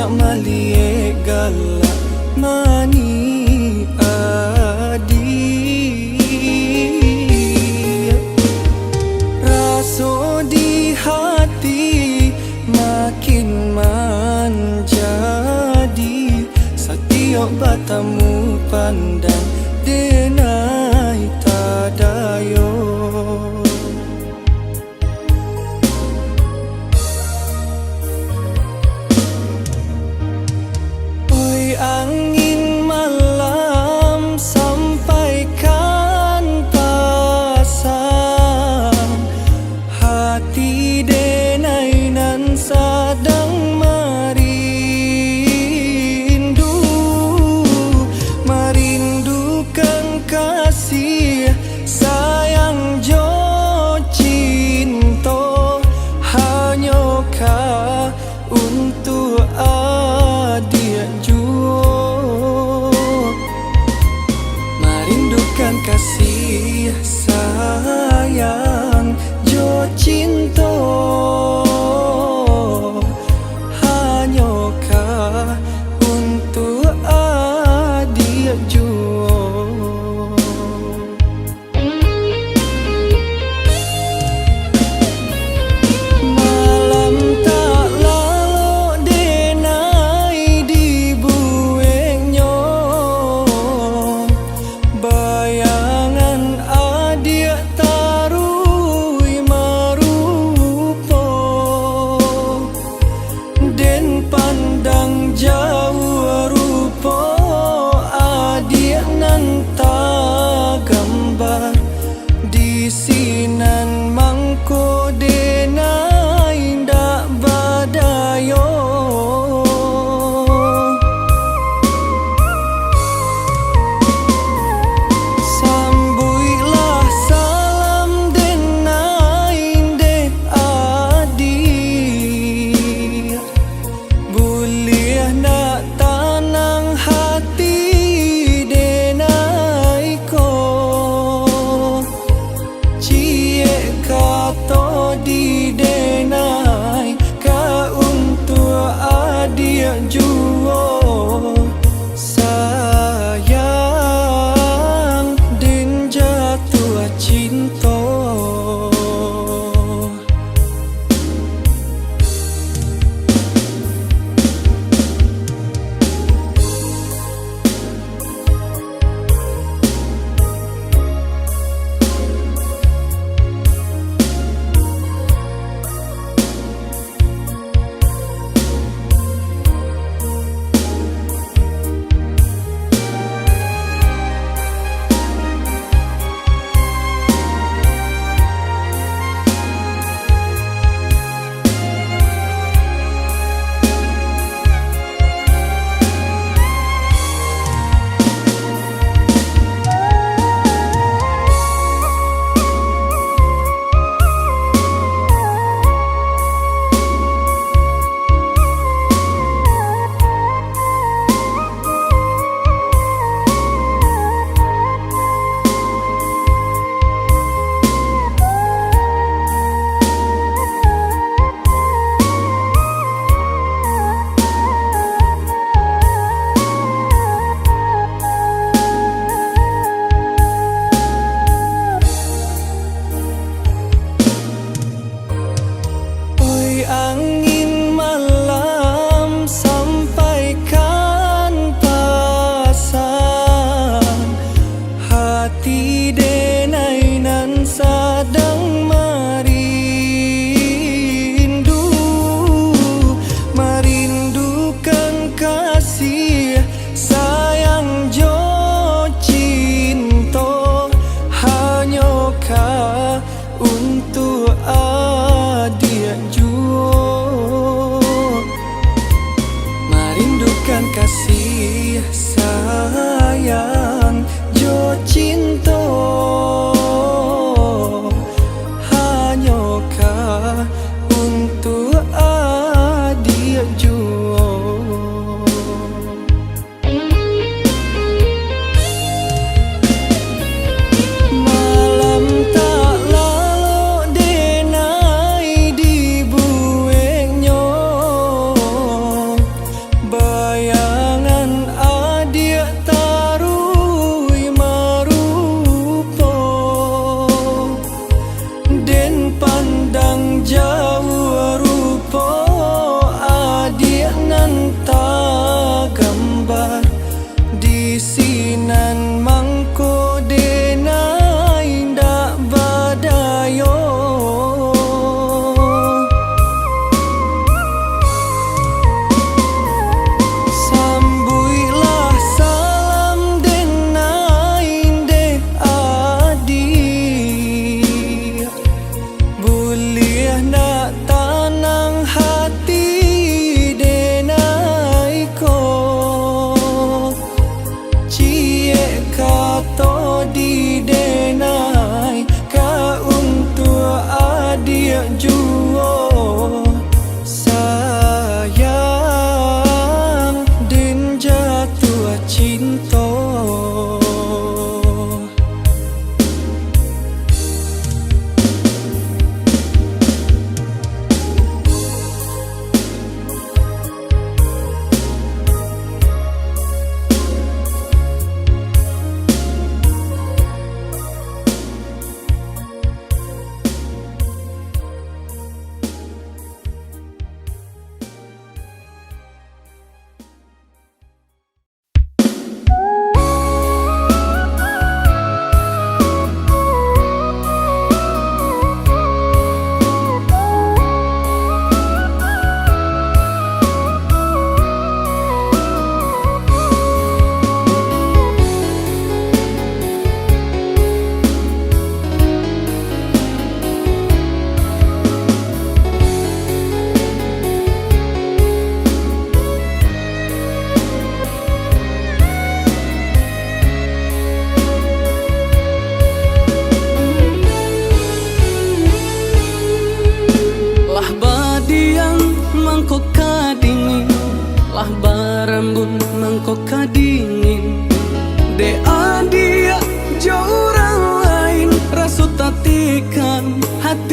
jak malie galak mani adi raso di hati makin menjadi setiap batamu pandang denai tadayo. Angin malam sampaikan pasang hati denai nan sedang merindukan kasih sayang jo cinta hanyakah untuk adik juo merindukan kasih sayang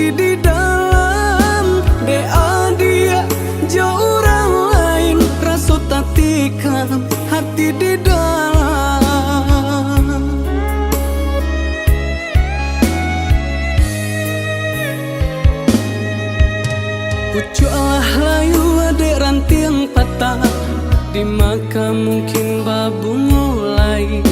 hati di dalam. Dea dia jauh orang lain, rasa tak tikam hati di dalam. Pucuklah layu adek ranting patah, di maka mungkin babu mulai.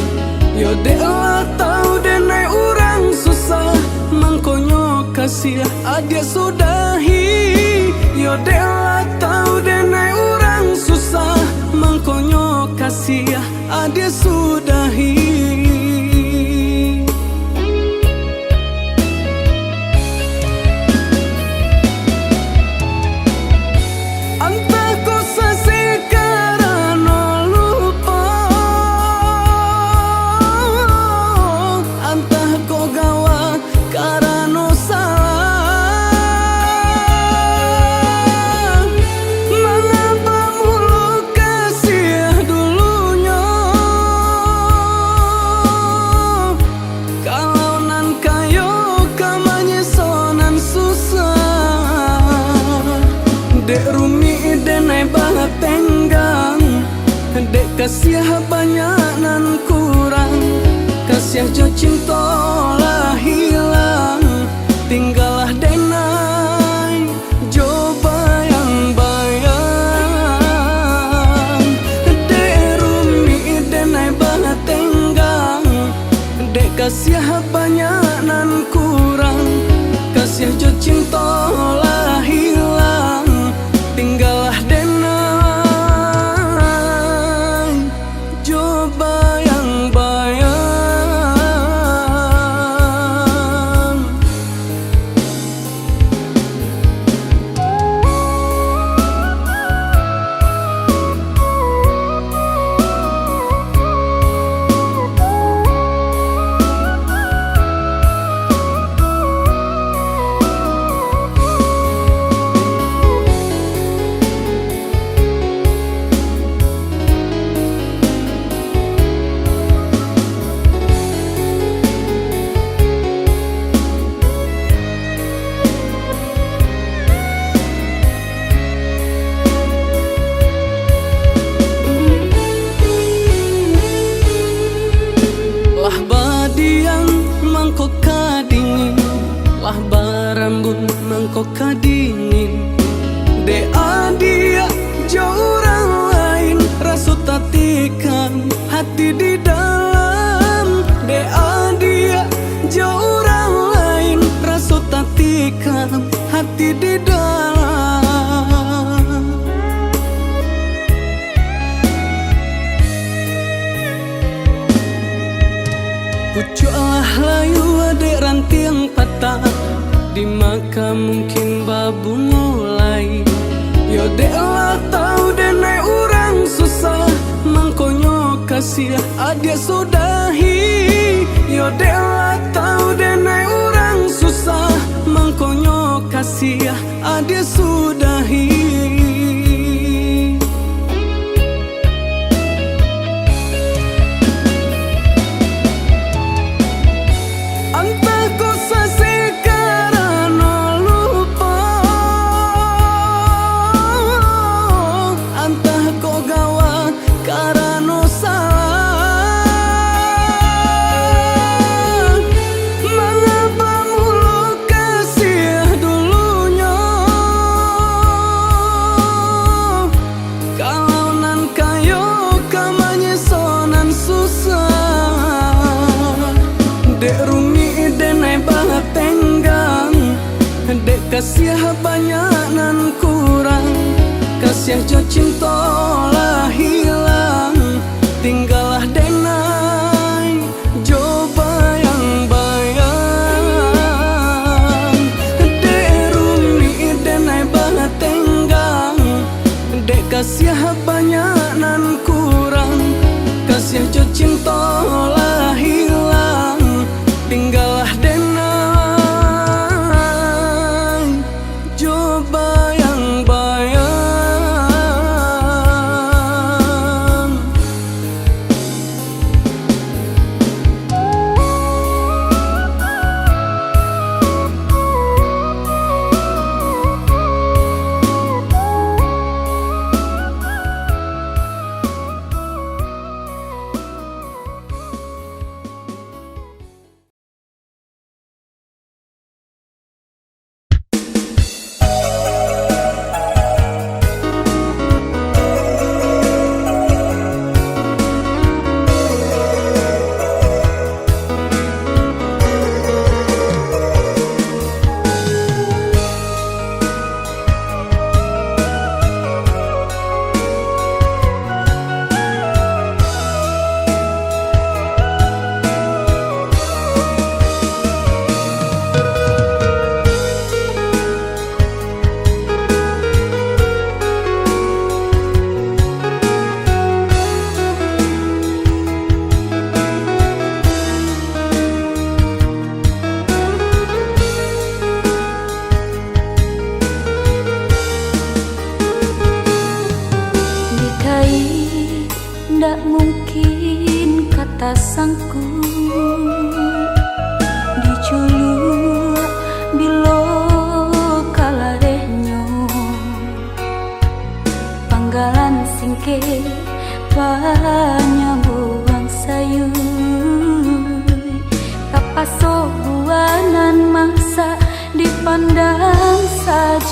Yo dek lah tahu denai orang susah, mangkonyo kasih adik sudahi. Yo dek lah tahu denai orang susah, mangkonyo kasih adik sudahi. Dek rumi denai banget tenggang, dek kasih banyak nan kurang, kasih jo cinta lah hilang, tinggallah denai jo bayang-bayang. Dek rumi denai banget tenggang, dek kasih banyak nan kurang, kasih jo cinta lah hilang, tinggallah denai jo bayang-bayang. Lah badiang mangkok kadingin, lah barambun mangkok kadingin. Dea dia jauh orang lain, rasa tak tikam hati di dalam. Dea dia jauh orang lain, rasa tak tikam hati di dalam. Pucuklah layu adek ranting patah, di maka mungkin babu mulai. Yo dek lah tahu denai orang susah, mangkonyo kasih adik sudahi. Yo dek lah tahu denai orang susah, mangkonyo kasih adik sudahi. Dek rumi denai banget tenggang, dek kasih banyak nan kurang, kasih jo cinta lah hilang, tinggallah denai jo bayang-bayang. Dek rumi denai banget tenggang, dek kasih banyak nan kurang, kasih jo cinta lah hilang, tinggallah denai jo bayang-bayang.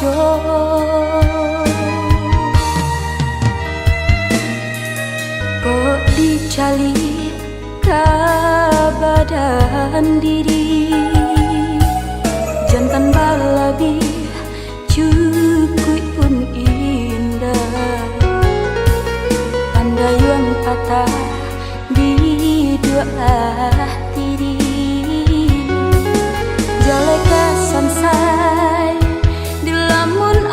ojo kok dicali kabadan diri jantan balabi cukui pun indah andai yang patah di dua tiri jaleka sansai di lamun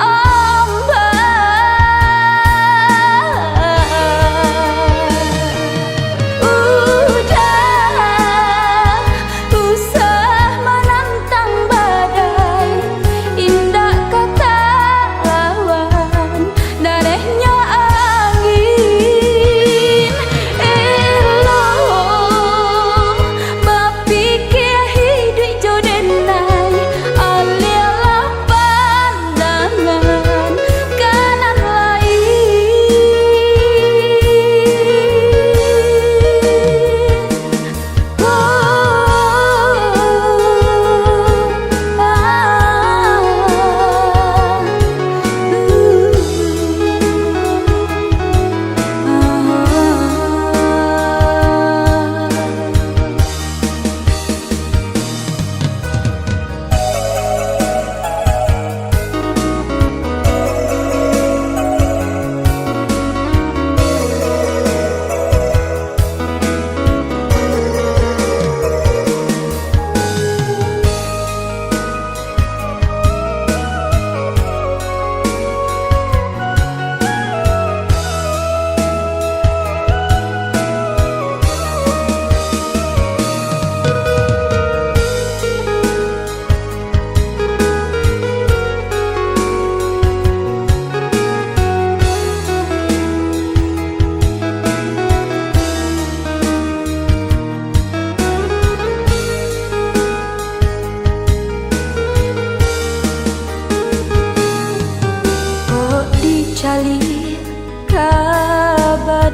cali kabadan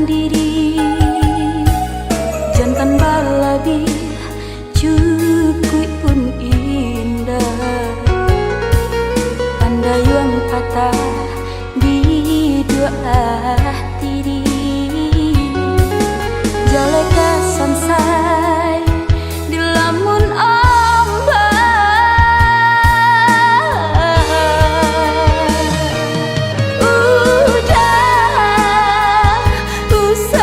diri jantan balabi cukui pun indah andai yang patah di dua tiri jaleka sansai di lamun usah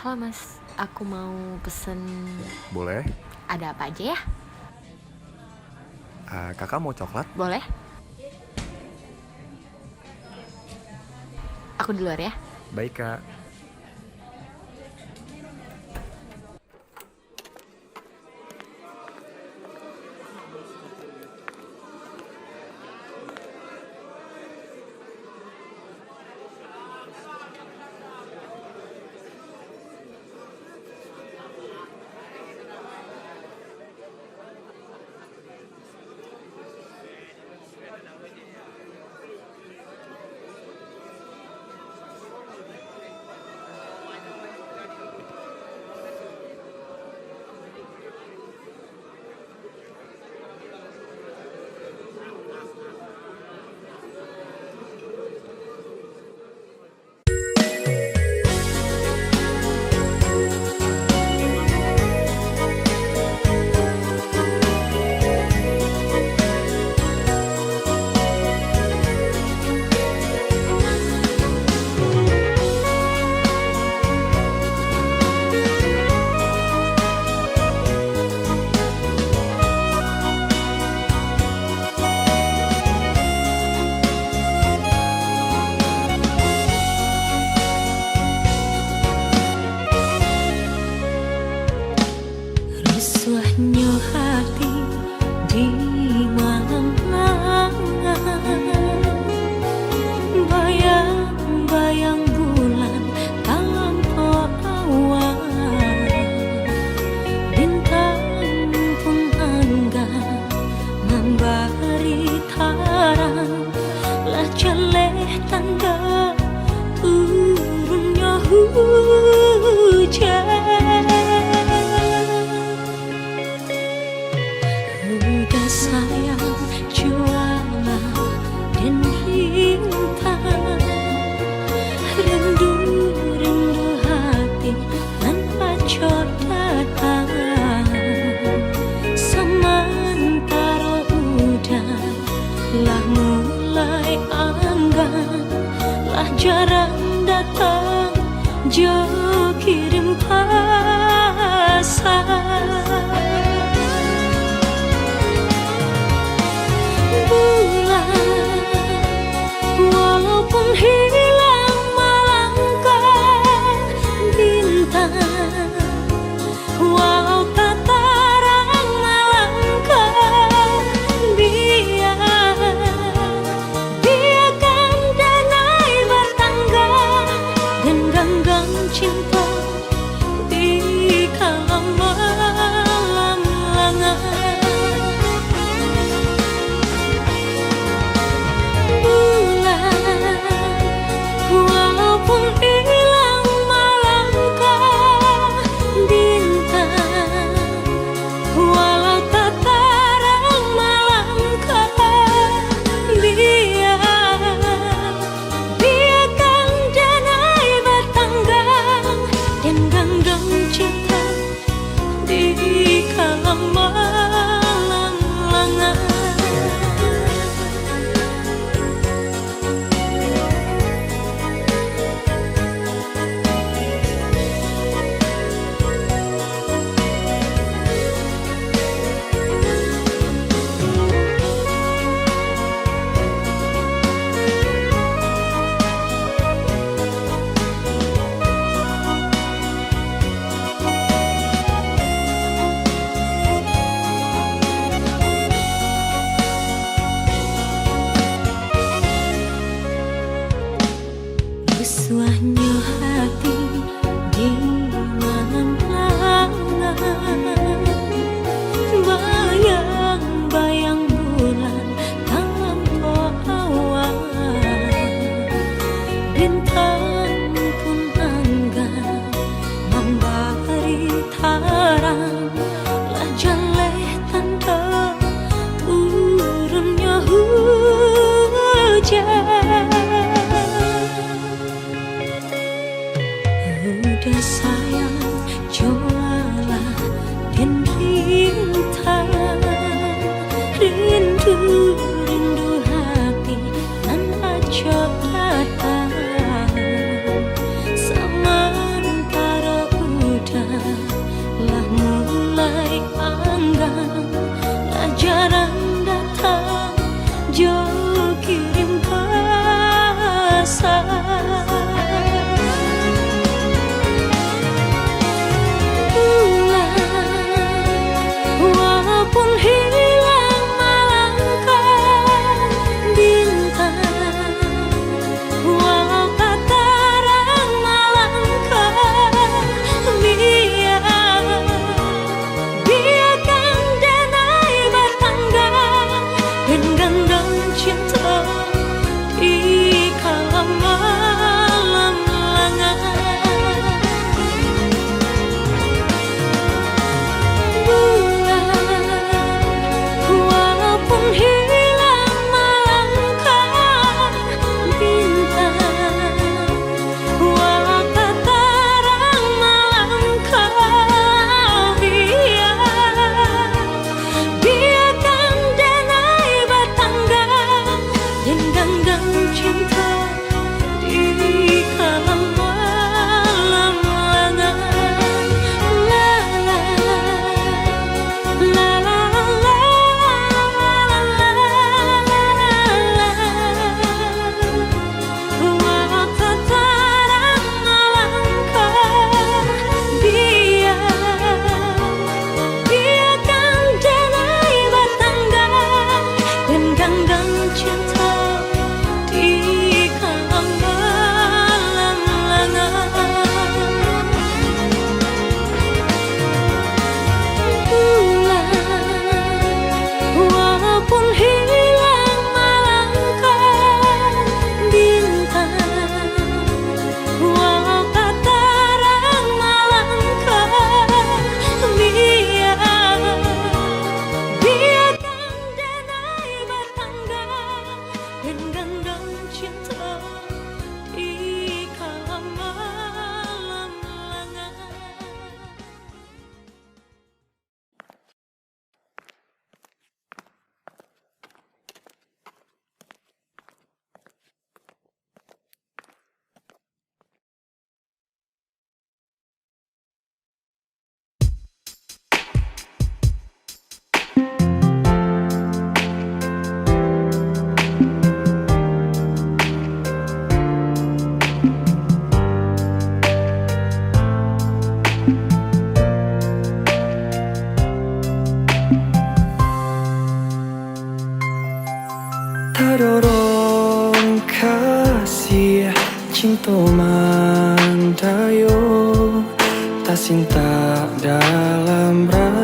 Halo mas, aku mau pesen. Boleh. Ada apa aja ya? Kakak mau coklat? Boleh. Aku di luar ya. Baik, Kak. Rusuhnya hati di malam langat, bayang-bayang bulan dalam awan, bintang pun enggan memberi terang, lah jelek tanda turunnya hujan. Udah sayang jualan dan bintang, rindu hati tanpa datang, sementara udah lah mulai anggan, lah jarang datang jauh kirim pesan. Bulan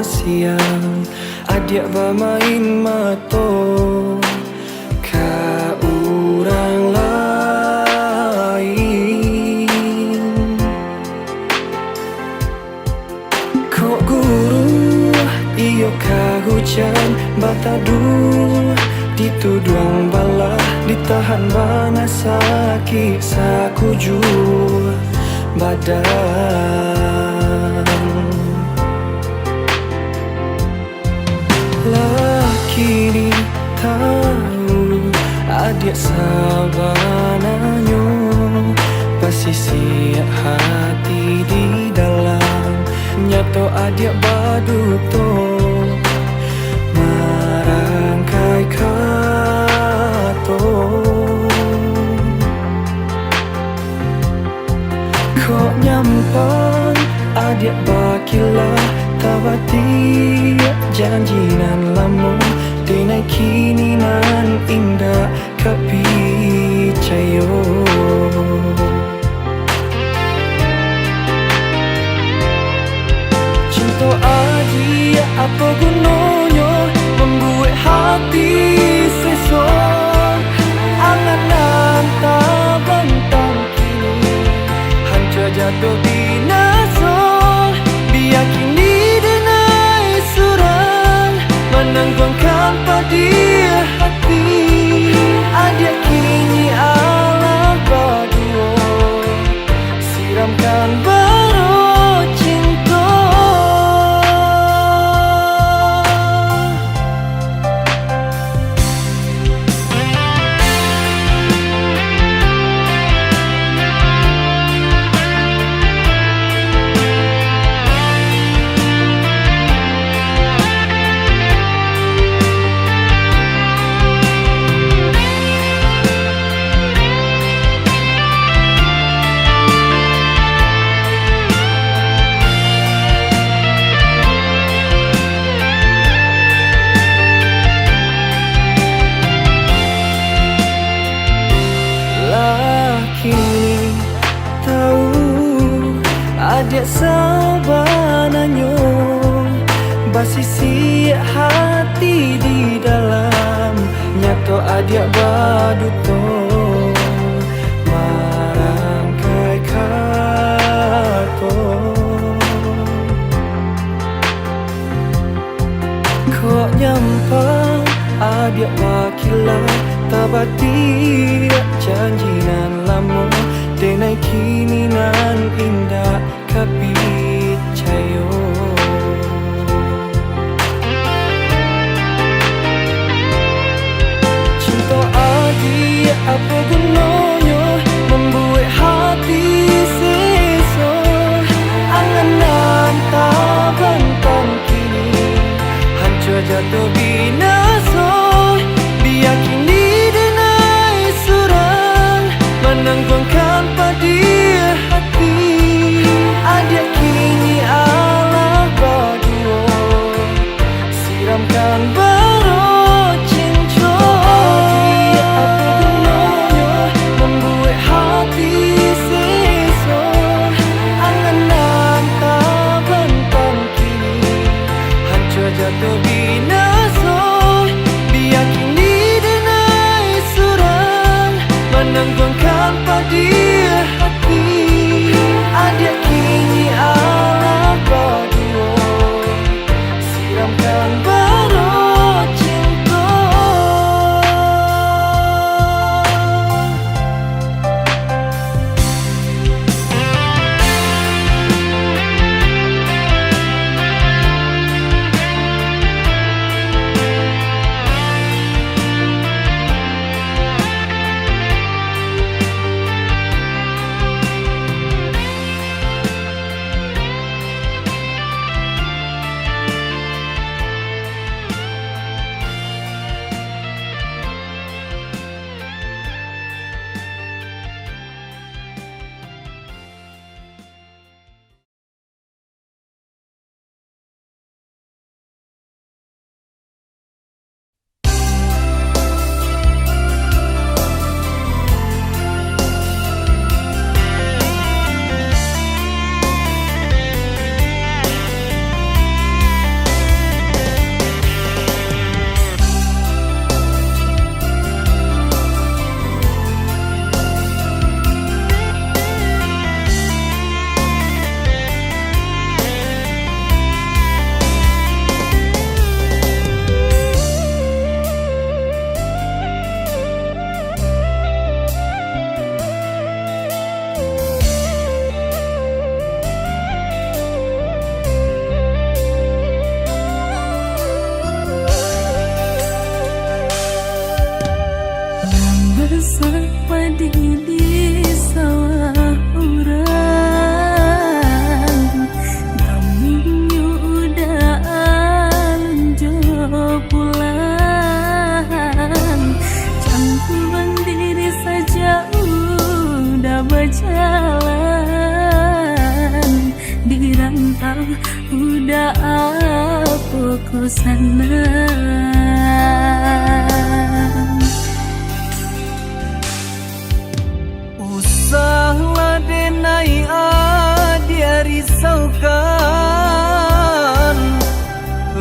siang adik bermain mato ka urang lain. Kok guru iyo ka hujan bataduh dituduang bala ditahan bana sakit sakujur badan. Kini tahu adik sabananyo pasisi hati di dalam nyato adik baduto marangkai kato. Kok nyampan adik bakilah tabati janjinan lama denai kini nan indah kapicayo. Cinta adik apa gunanya membuat hati sesok angan-angan tak bentang kini hancur jatuh binasa. Biar kini menanggungkan padi hati adik kini ala berdua siramkan baru cinta. Adik sabananyo basisi hati di dalam nyato adik baduto marangkai kato. Kok nyampang adik wakilah tabati janjinan lama denai kini nan indah kapicayo. Cinta adik apa gunanya membuat hati sesok angan-angan tak bentang kini hancur jatuh binasa. Biar kini denai surang menanggungkan padi hati adik kini ala berdua siramkan baru cinta. Apa gunanya membuat hati sesok angan-angan tak bentang kini hancur jatuh binasa. ku senang. Usahlah denai dia risaukan,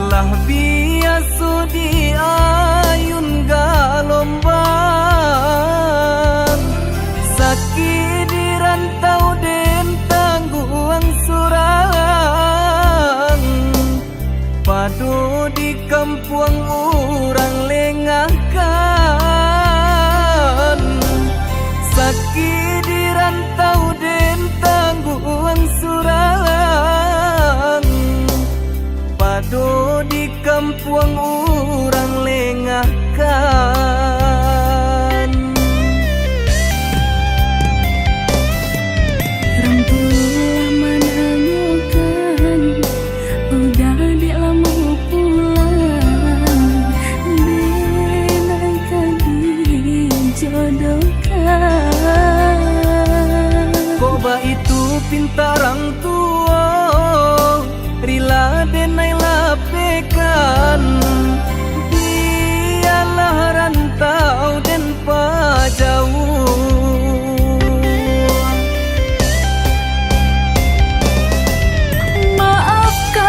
lah biasa di ayun galomban. Sakit di rantau den tangguang surang, padu di kampung orang lengahkan. Sakit di rantau den tangguang surang, padu di kampung orang lengahkan. Rampulah menanyakan, udah dek lama pulang, denaikan dijodohkan. Koba itu pintarang tua, rila denai lapekan. Dialah rantau den pajauh. Maafkan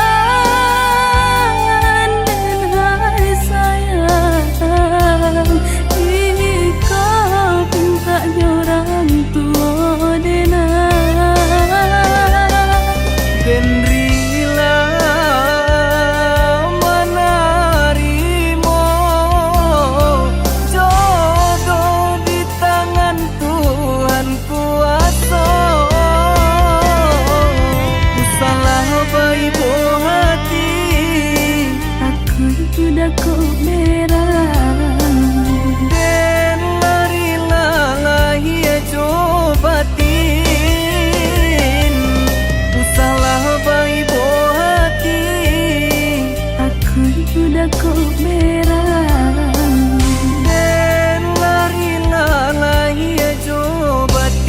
dan hai sayang, ikau pinta orang tua denai. Den rila menarimo jodoh di tangan Tuhan kuasa. Usalah baibo hati, Aku sudah kau merang, den larila lahia cobatin. Usalah baibo hati, aku sudah kau merang. den larila lahia cobatin.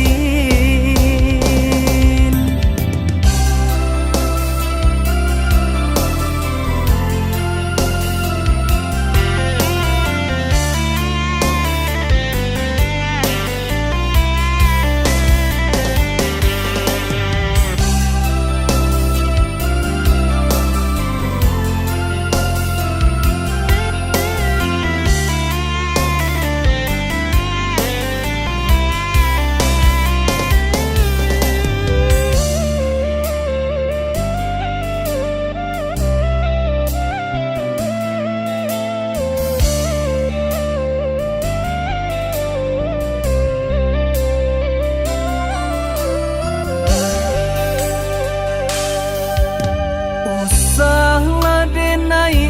Usahlah denai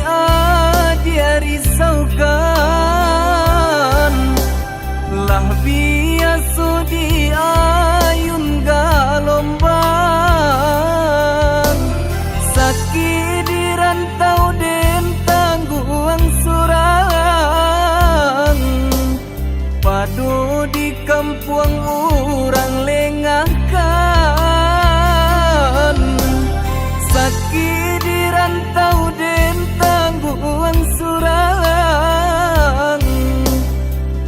dia risaukan, lah biasa di ayun galomban. Sakit di rantau den tangguang surang, padu di kampung orang lengahkan. Sakit di rantau den tangguang surang,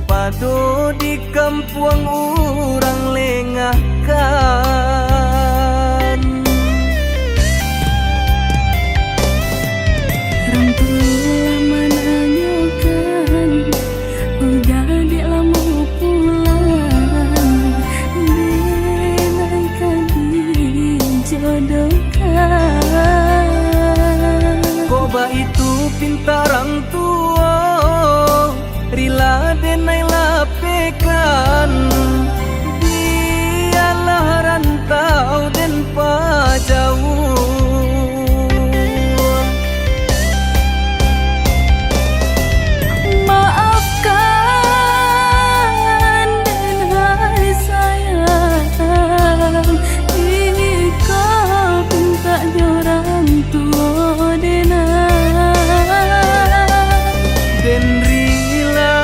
padu di kampung orang lengahkan. Rampulah menanyakan, udah dek lama pulang, denaikan dijodohkan. Koba itu pintarang tua, rila denai lapekan. Dialah rantau den pajauh. Maafkan dan hai sayang, ikau pinta orang tua denai. Den rila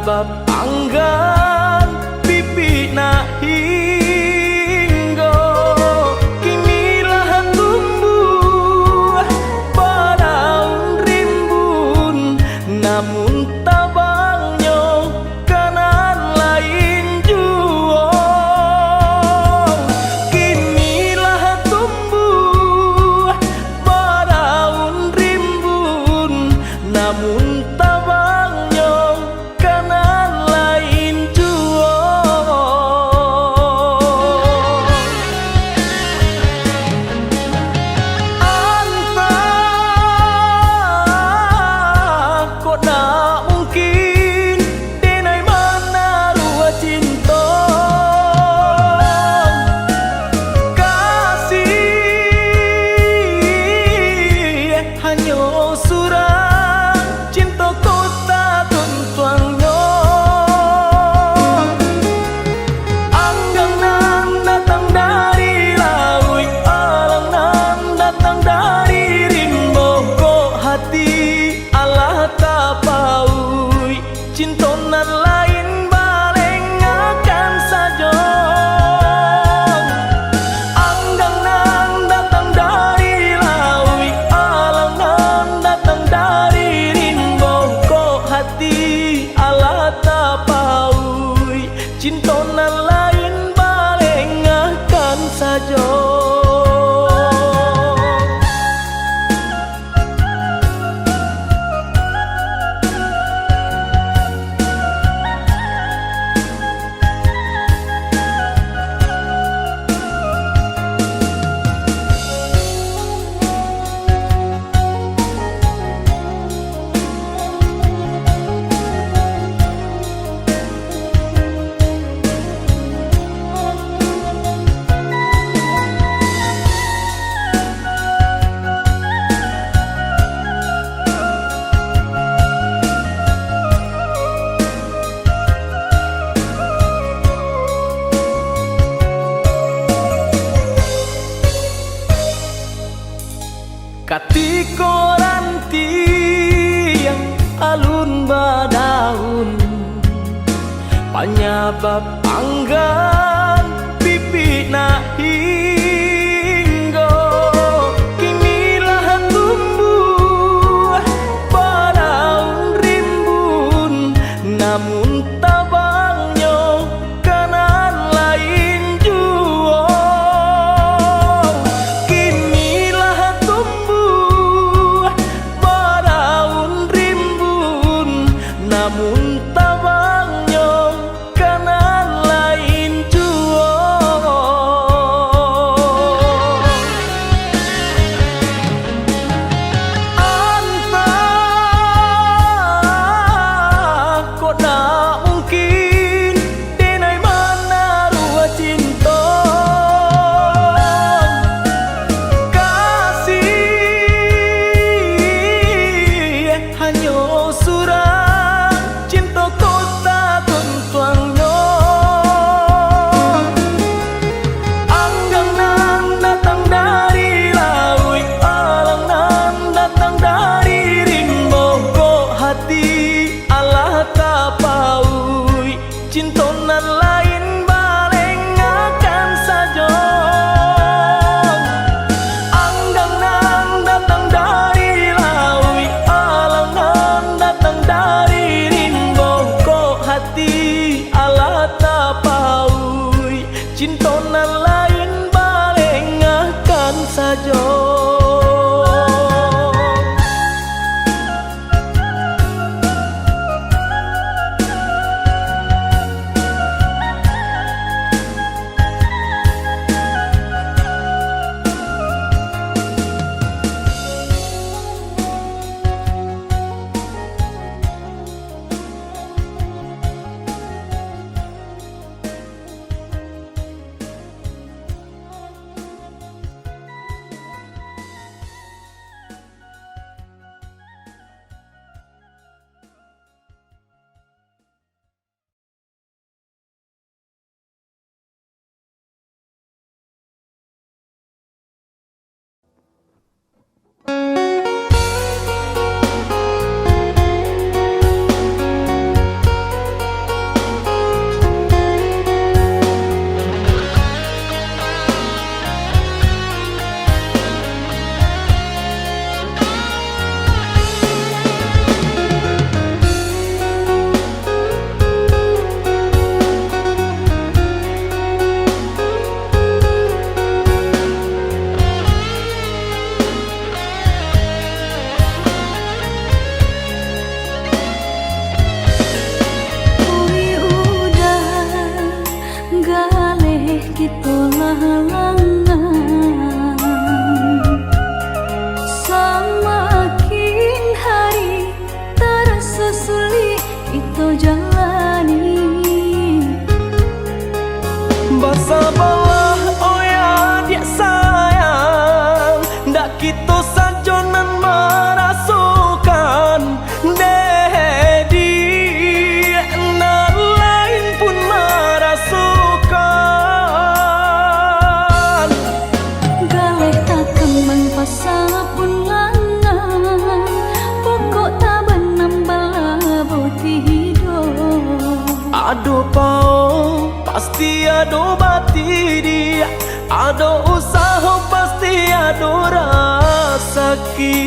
bab anggan pipi na hinggo kinilah tumbuh padaun rimbun namun tabangnya kanan lain jual kinilah tumbuh padaun rimbun namun tabangnya kanan lain jual antah kok tak mungkin denai mana rua cinta kasih hanya surang cinta kota tuntuangnya anggang nan datang dari laut alang nan datang dari rimbo kok hati Allah tapaui cinta nan lain baleng akan saja anggang nan datang dari laut alang nan datang dari rimbo kok hati Allah tapaui cinta nan lain baleng akan saja. Katiko ranti yang alun badaun penyebab anggan pipi na hinggo kinilah tumbuh padaun rimbun namun tabangnya kanan lain jual kinilah tumbuh padaun rimbun namun tabangnya kanan lain jual antah kok tak mungkin denai mana rua cinta kasih hanya surang cinta kota tuntuangnya anggang nan datang dari laut alang nan datang dari rimbo kok hati Allah tapaui cinta nan lain baleng akan saja anggang nan datang dari laut alang nan datang dari rimbo kok hati Allah tapaui cinta nan lain baleng akan saja. halangan. Semakin hari terasa sulit itu jalani. Bersabarlah oh ya dia sayang, ndak kita sajonan merasukan dedi nan lain pun merasukan. Galih tak kembang pasal pun langan, pokok tak benambal boti hidup. Aduh pau pasti ada bati dia, ada usaha pasti ada rezeki.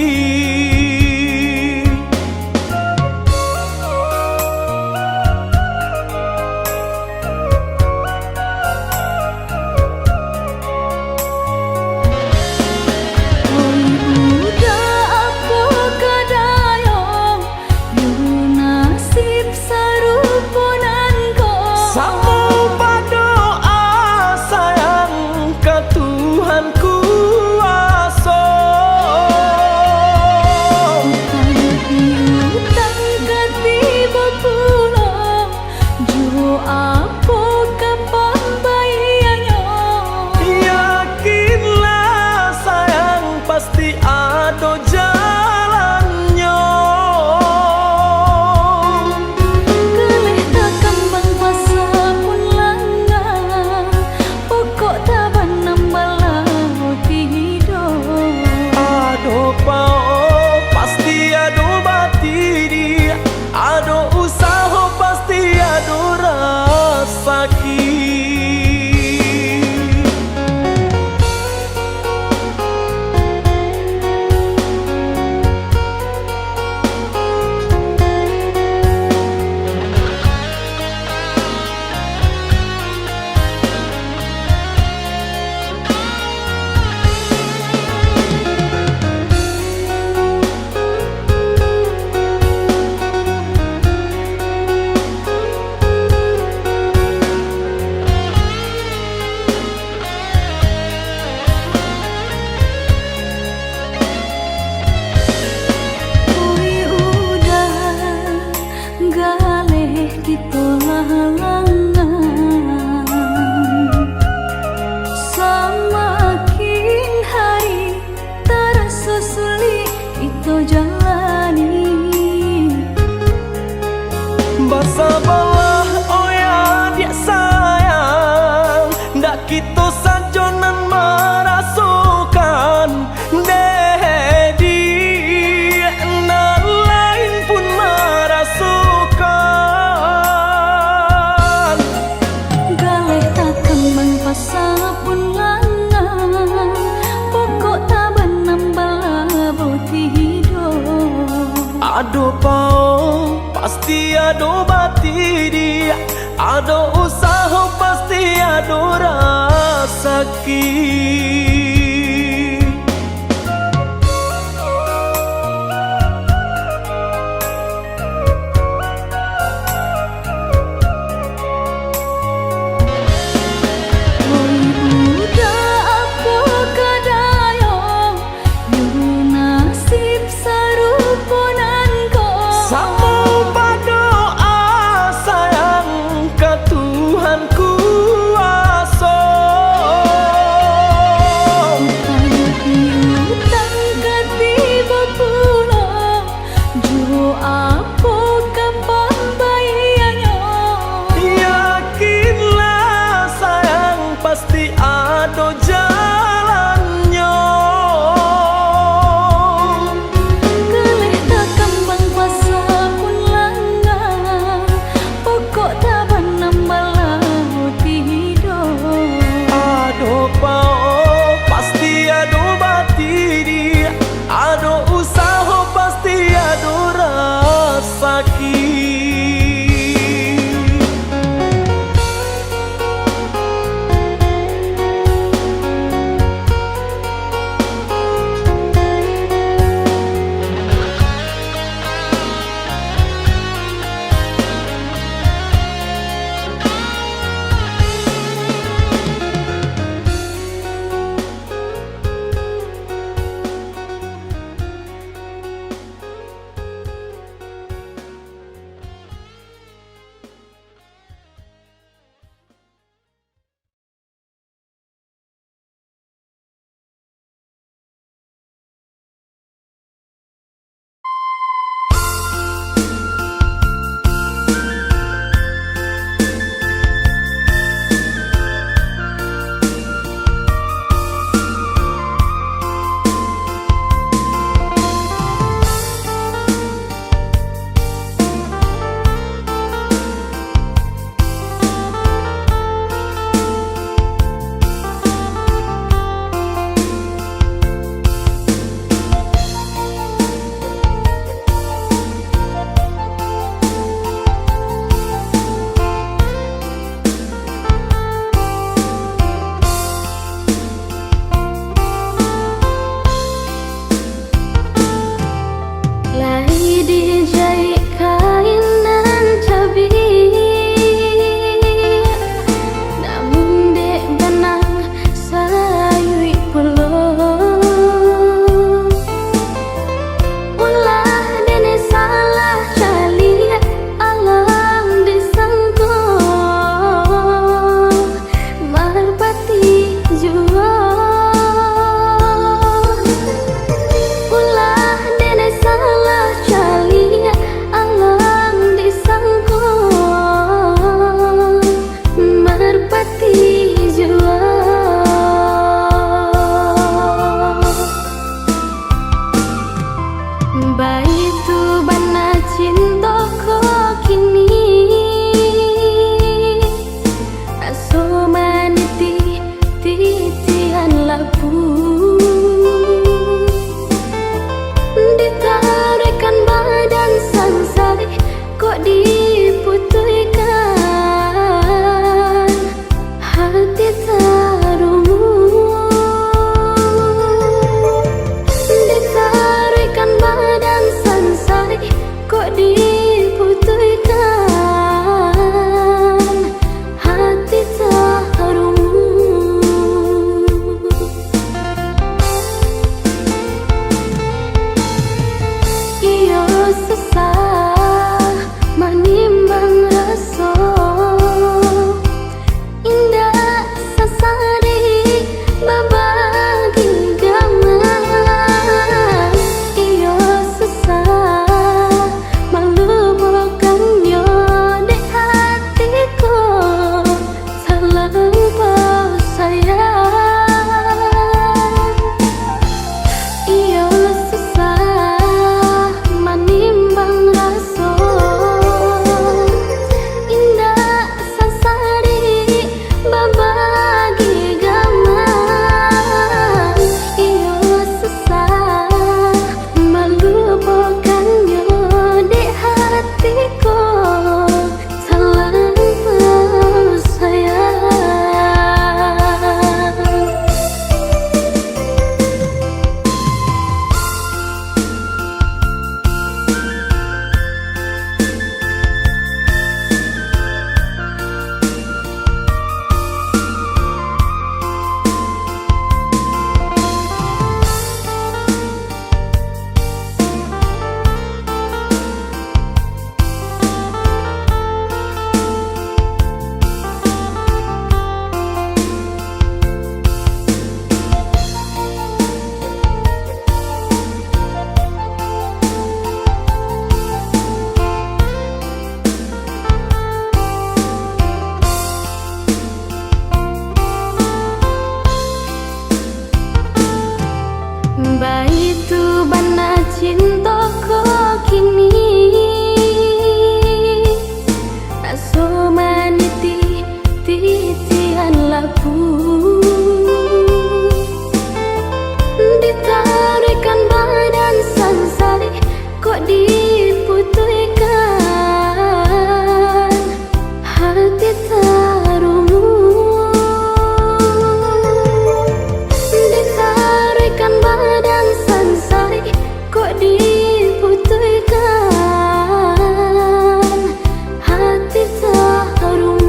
Bersabarlah oh ya dia sayang, ndak kita sajonan merasukan dedi nan lain pun merasukan. Galih tak kembang pasal pun langan, pokok tak benambal boti hidup. Aduh pau pasti ada bati dia, ada usaha pasti ada rezeki. Pasti ada jalannya. Galih tak kembang pasal pun langan, pokok tak benambal labu ditarikan badan sansari kok diputihkan hati tarumu ditarikan badan sansari kok diputihkan hati tarumu.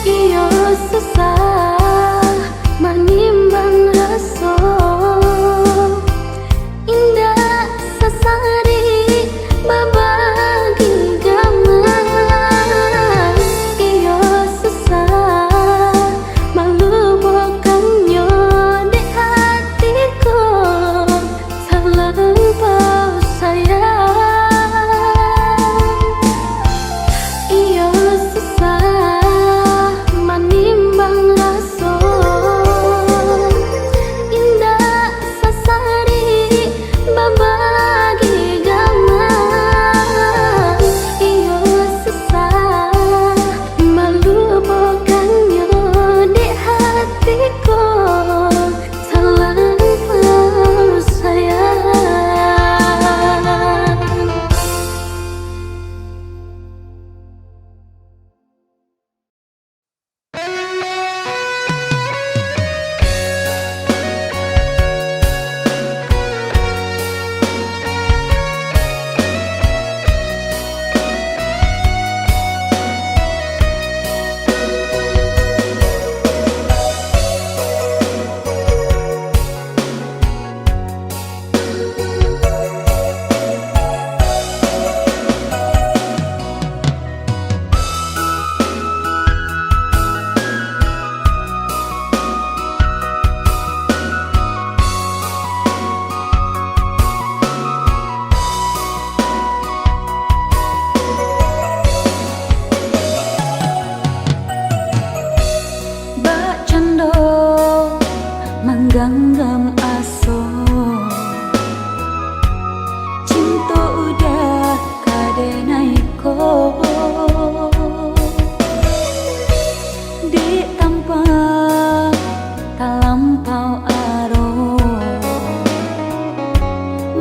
Iyo susah manimbang rasa indah sasari babagi gaman. Iyo susah melupakannya di hatiku terlampau sayang. Iyo susah manimbang rasa indah sasari babagi gaman. Iyo susah melupakannya di hatiku terlampau sayang. Bak cando menggenggam aso cinta udah kadenaiko di tanpa talampau aro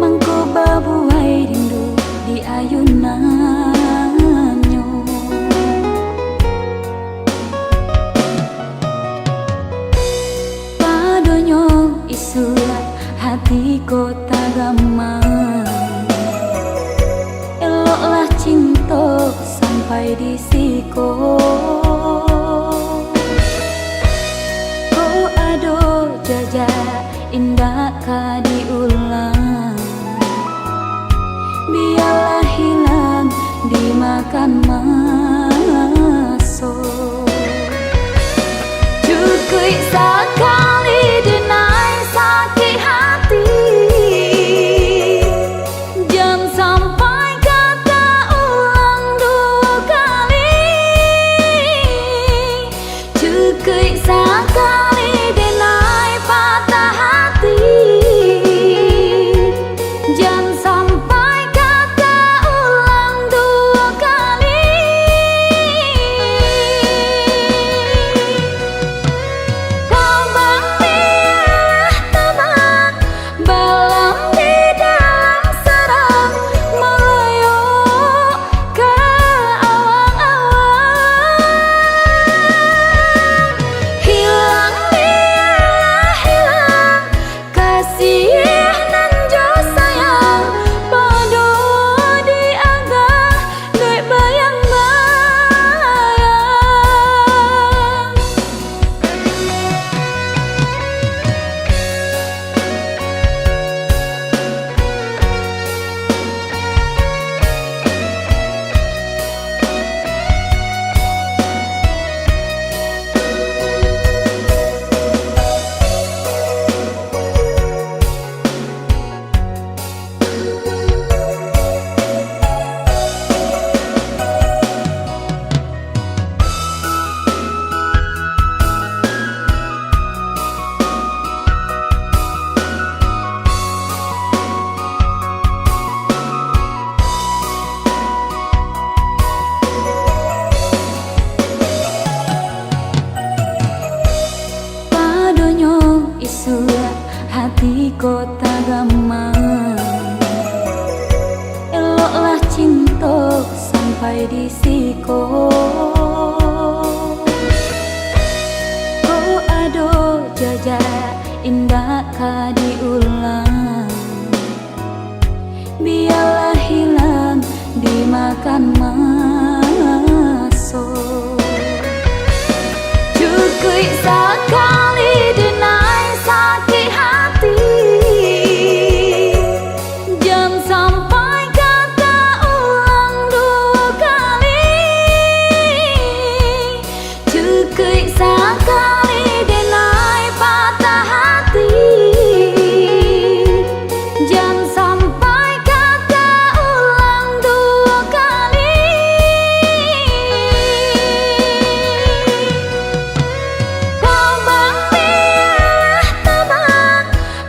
mangko babuai rindu di ayunannya. Padonyo isurat hati kota gaman eloklah cinta sampai di siko. Kau ado jajak indah ka diulang biarlah hilang dimakan masuk. Cukup sekali denai sakit hati, jangan sampai kata ulang dua kali. Cukup sekali denai patah hati, jangan sampai kata ulang dua kali. Tabang biarlah tabang balam di dalam sarang sampai di siko. Oh aduh jaja indah ka diulang, biarlah hilang dimakan masuk. Cukui sekali denai sakit hati, jangan sampai kata ulang dua kali. Cukui sekali denai patah hati, jangan sampai kata ulang dua kali. Tabang biarlah tabang,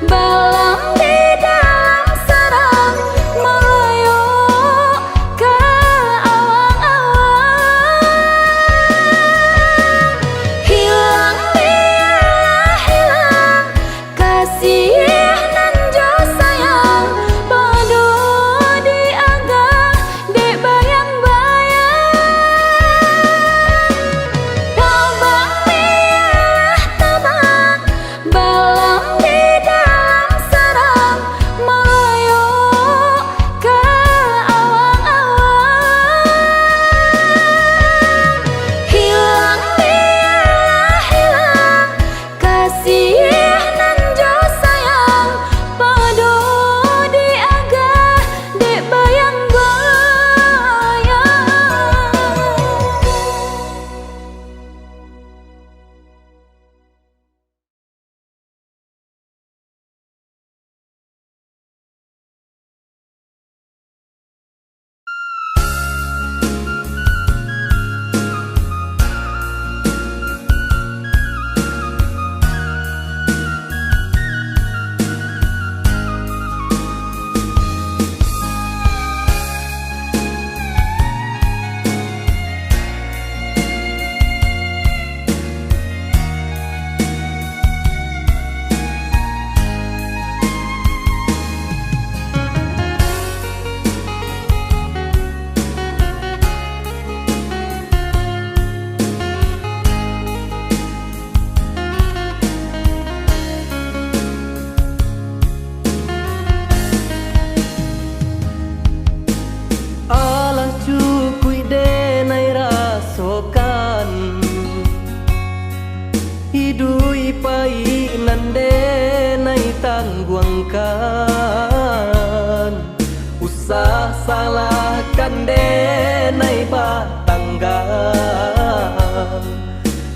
balam di dalam sarang, melayuk ke awang-awang. Hilang biarlah hilang, kasih nan jo sayang, padu diagak dek bayang-bayang. Tabang biarlah tabang, balam di dalam sarang, melayuk ke awang-awang. Hilang biarlah hilang, kasih nan jo sayang, padu diagak dek bayang-bayang. Alah cukui denai rasokan, hidui pai nan denai tangguangkan. Usah salahkan denai patanggan,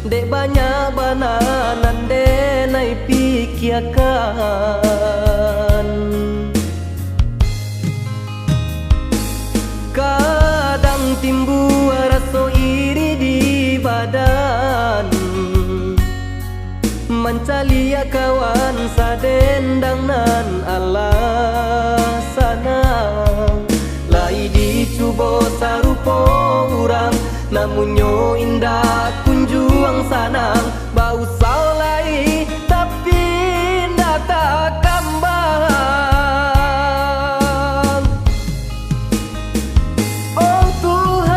dek banyak bananan denai pikirkan. Kadang timbul rasa iri di badan, mencalia kawan sadendang nan alasana. Lai dicuba sarupo urang, namun nyo indah kunjuang sanang. Bau saulai tapi indah tak kambang. Oh Tuhan,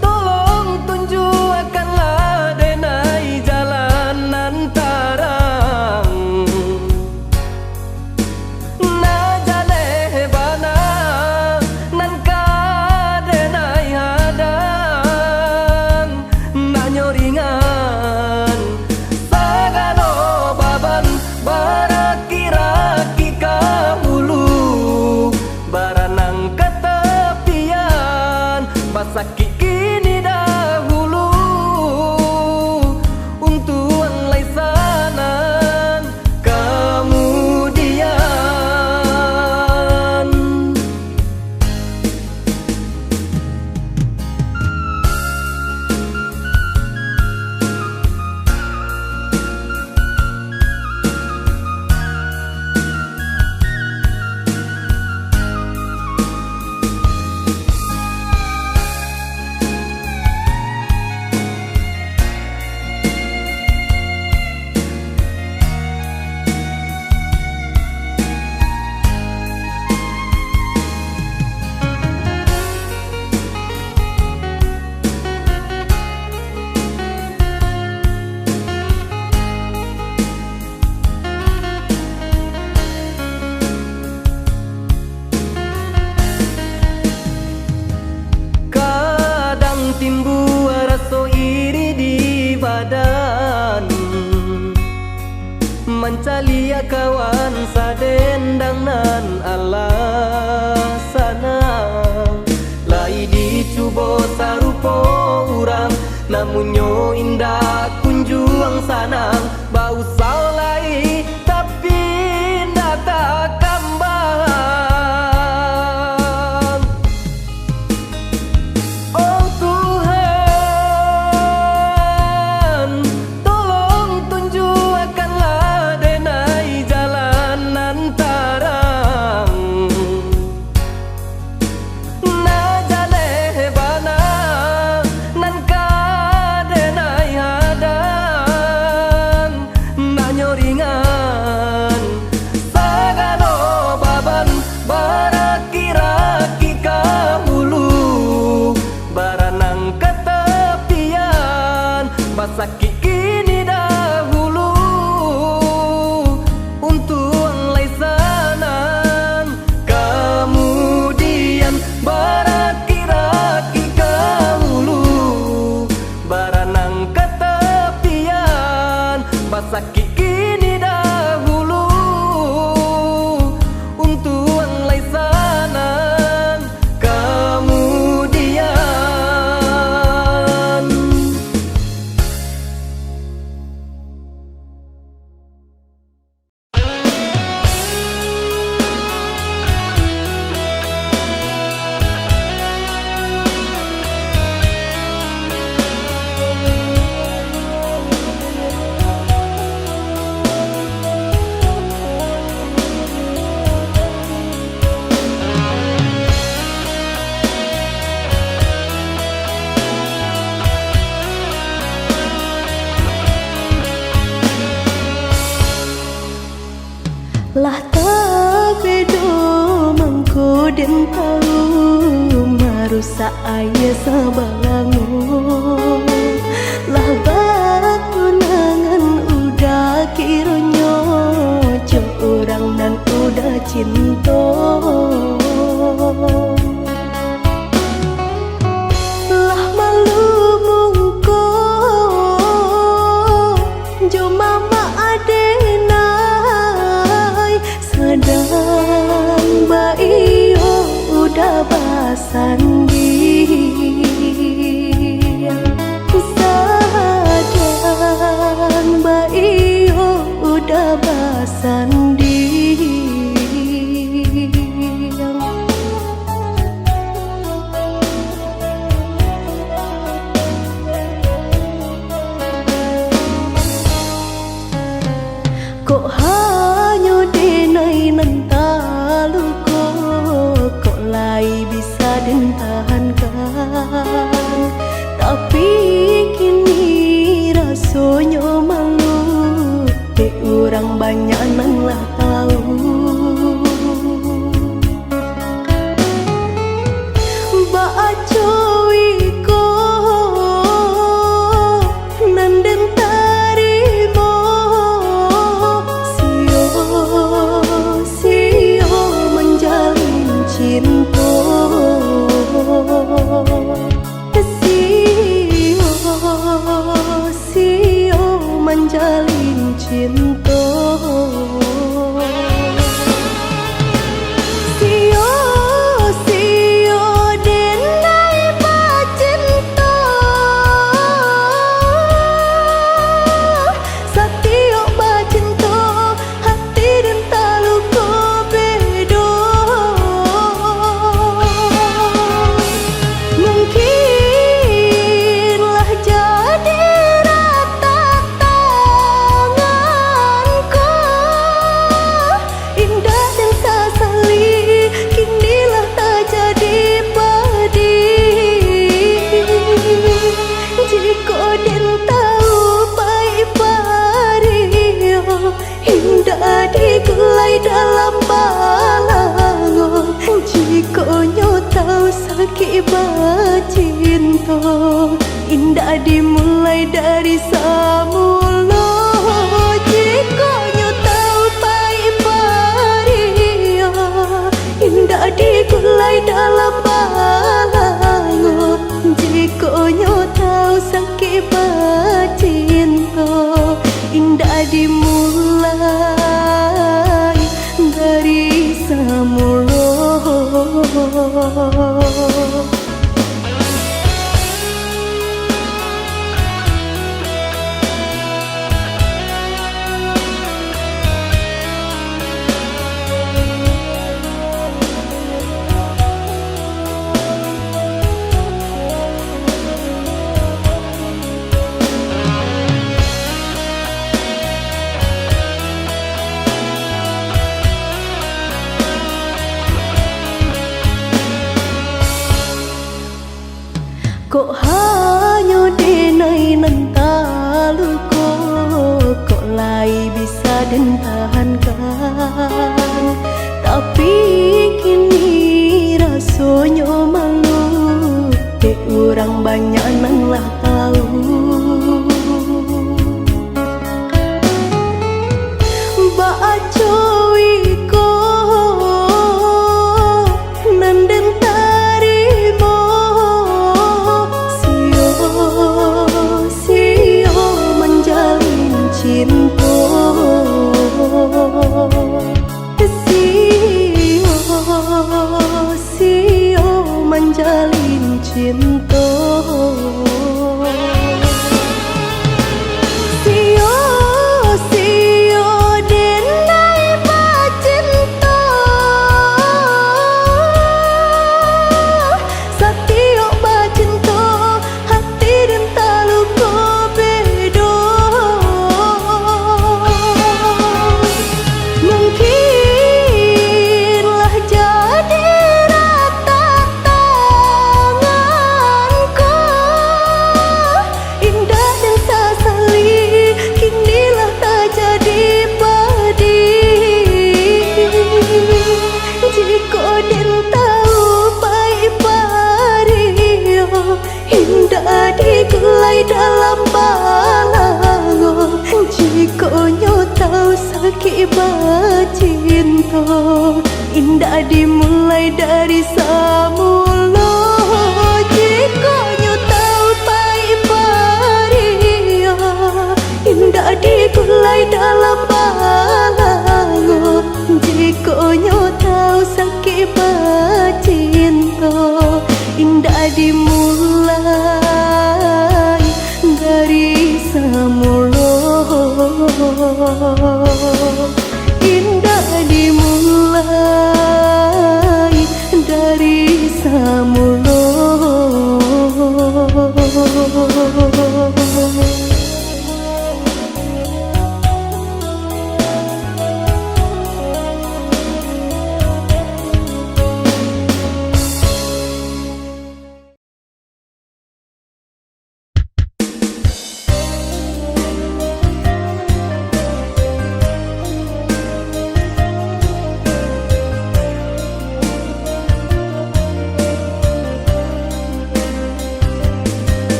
tolong tunjukkanlah denai jalan nan tarang. Na jane bana nan ka denai ha timbul rasa iri di badan, mancalia kawan sadendang nan alasana. Lai dicuba sarupo urang, namunnya indah kunjuang sanang. Bau salai tapi ndak tak kambang. Oh Tuhan, tolong tunjukkanlah denai jalan nan tarang. Na jaleh bana nan ka denai hadang, na nyoringan sagano baban baraki-raki kahulu, baranang ketepian basaki kini dahulu. Untung lai sanan kemudian baraki-raki kahulu, baranang ketepian basaki kini dahulu. Untung lai sanan kemudian. Lah tak bedo mangko den tahu marusak ayah sabalango. Lah bakunangan udah kironyo jo orang nan udah cinta. Lah malu mungko jo mama adenai sedang baio udah basandi. Sedang baio udah basandi. Kok hanya denai nantalu kok lai bisa den tahankan. Tapi kini rasanya malu, orang banyak nan lah tahu. Baca wiko nan den tarimo, sio menjalin cinta. Sio menjalin cinta. Sio denai pacinta, satio pacinta hati dan talu ko bedo. Mungkinlah jadi rata tanganku, indah dan sasali kinilah tak jadi padi. Jika den tahu pai pario indah digelai dalam balango. Jika nyo tahu sakit bacinta indah dimulai dari samula. Jika nyo tahu pai pario indah digelai dalam balango. Jika Kok hanya denai nantalu kok lai bisa den tahankan. Tapi kini rasanya malu, orang banyak nang lah tahu. Baca wiko nanden tarimo, sio menjalin cinta, sio menjalin cinta. Dalam balango, jika nyo tahu sakit cinta, indah dimulai dari semula. Jika nyo tahu pahit paria, indah dimulai dalam balango. Jika nyo tahu sakit cinta, indah dimulai dari semula. Indah dimulai dari semula.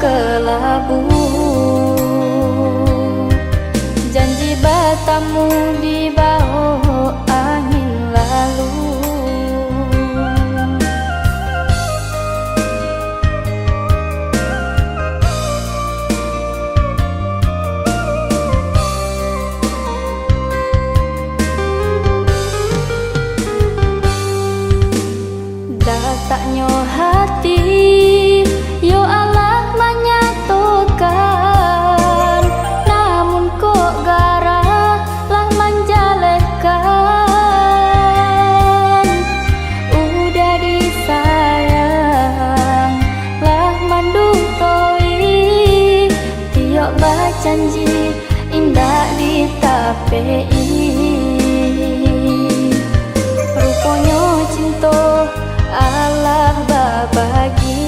kelabu. Janji bertemu di bawah angin lalu. Dataknya hati, yo Allah menyato janji indah ditapei. Rupanya cinta Allah babagi.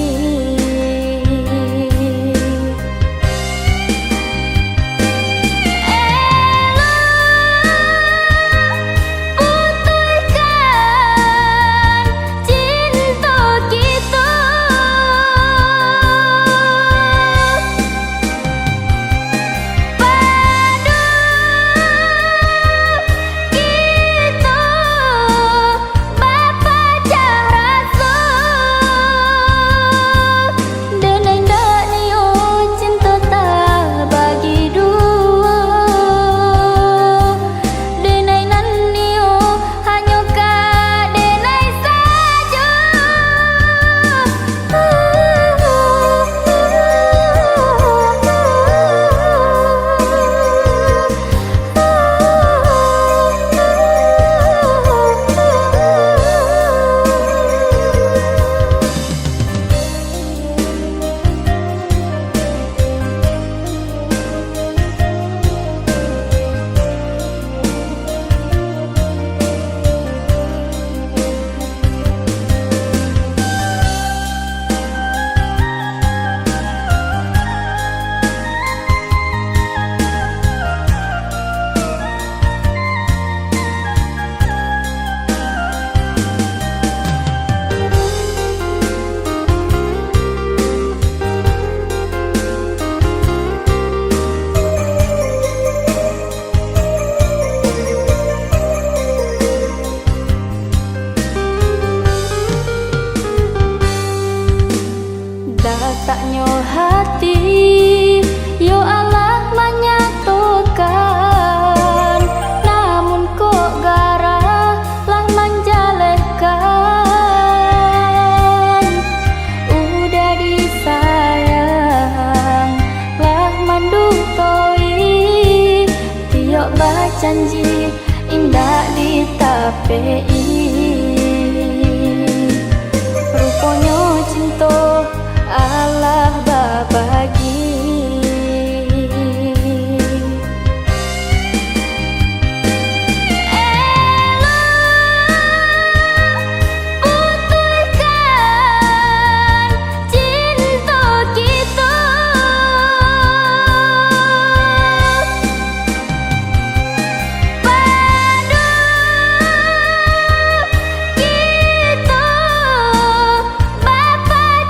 Datanya hati, yo Allah menyatukan, namun kok garah lah menjalekan. Udah disayang lah mandutoi, tiok bacanji indah ditapei. Rupanya cinta Allah babagi. Bapak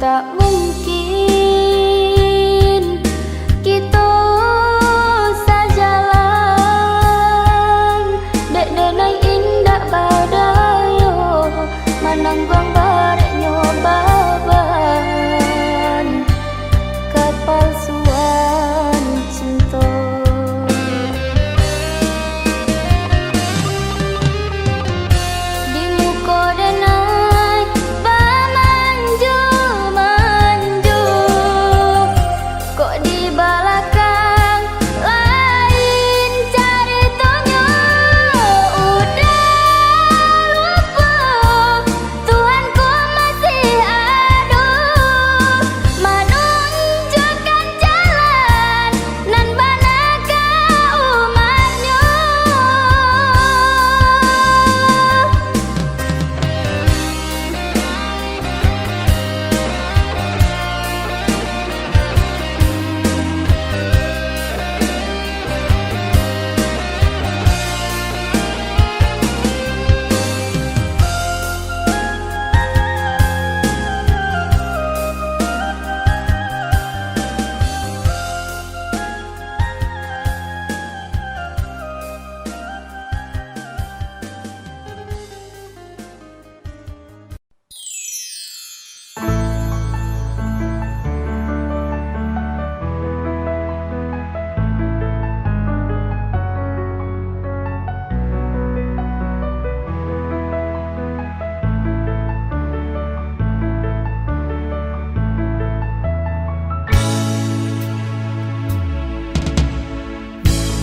tak mungkin kita sajalan dek denai indah badayo manang buang bareknya baban kepalsuan cinta. Di muka denai bamanju-manju, kok di belakang lain ceritanya. Udah lupa Tuhanku masih ada menunjukkan jalan nan manakah umatnya.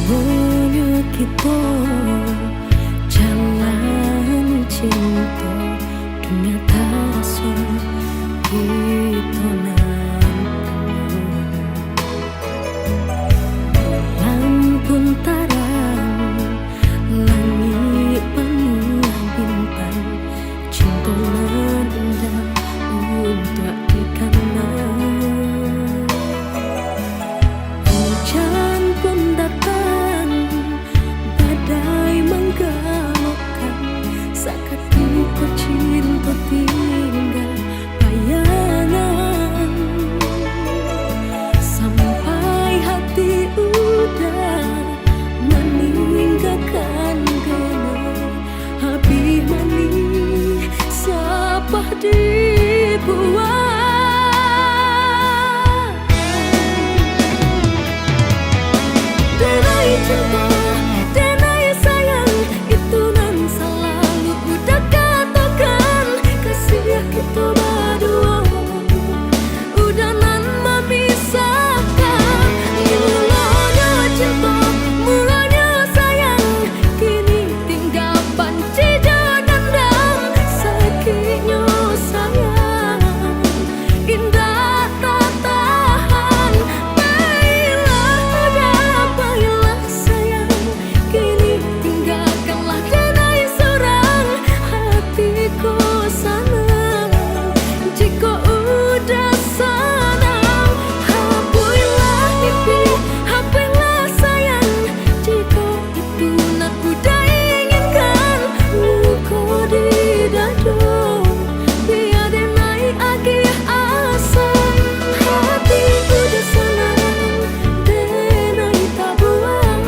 Maunya kita jalan cinta dunia terasa kita lampu tarang langit penuh bintang cinta rendah untuk dikenal. Hujan pun datang, badai menggalaukan, saat ku cinta tinggal bayangan. Sampai hati udah meninggalkan genai, habis manis sapah dibuang. Denai cinta, denai sayang, itu nan selalu ku katakan. Kasih kita berdua udah nan memisahkan. Mulanya cinta, mulanya sayang, kini tinggal panci dendam. Sakitnya sayang, indah tak tahan. Baiklah sayang, kini tinggalkanlah denai seorang. Hatiku senang jika udah senang. Hapuilah mimpi, hapuilah sayang, jika itu nak udah inginkan. Luka di dada, biar denai agi asa. Hati udah senang, denai tak buang.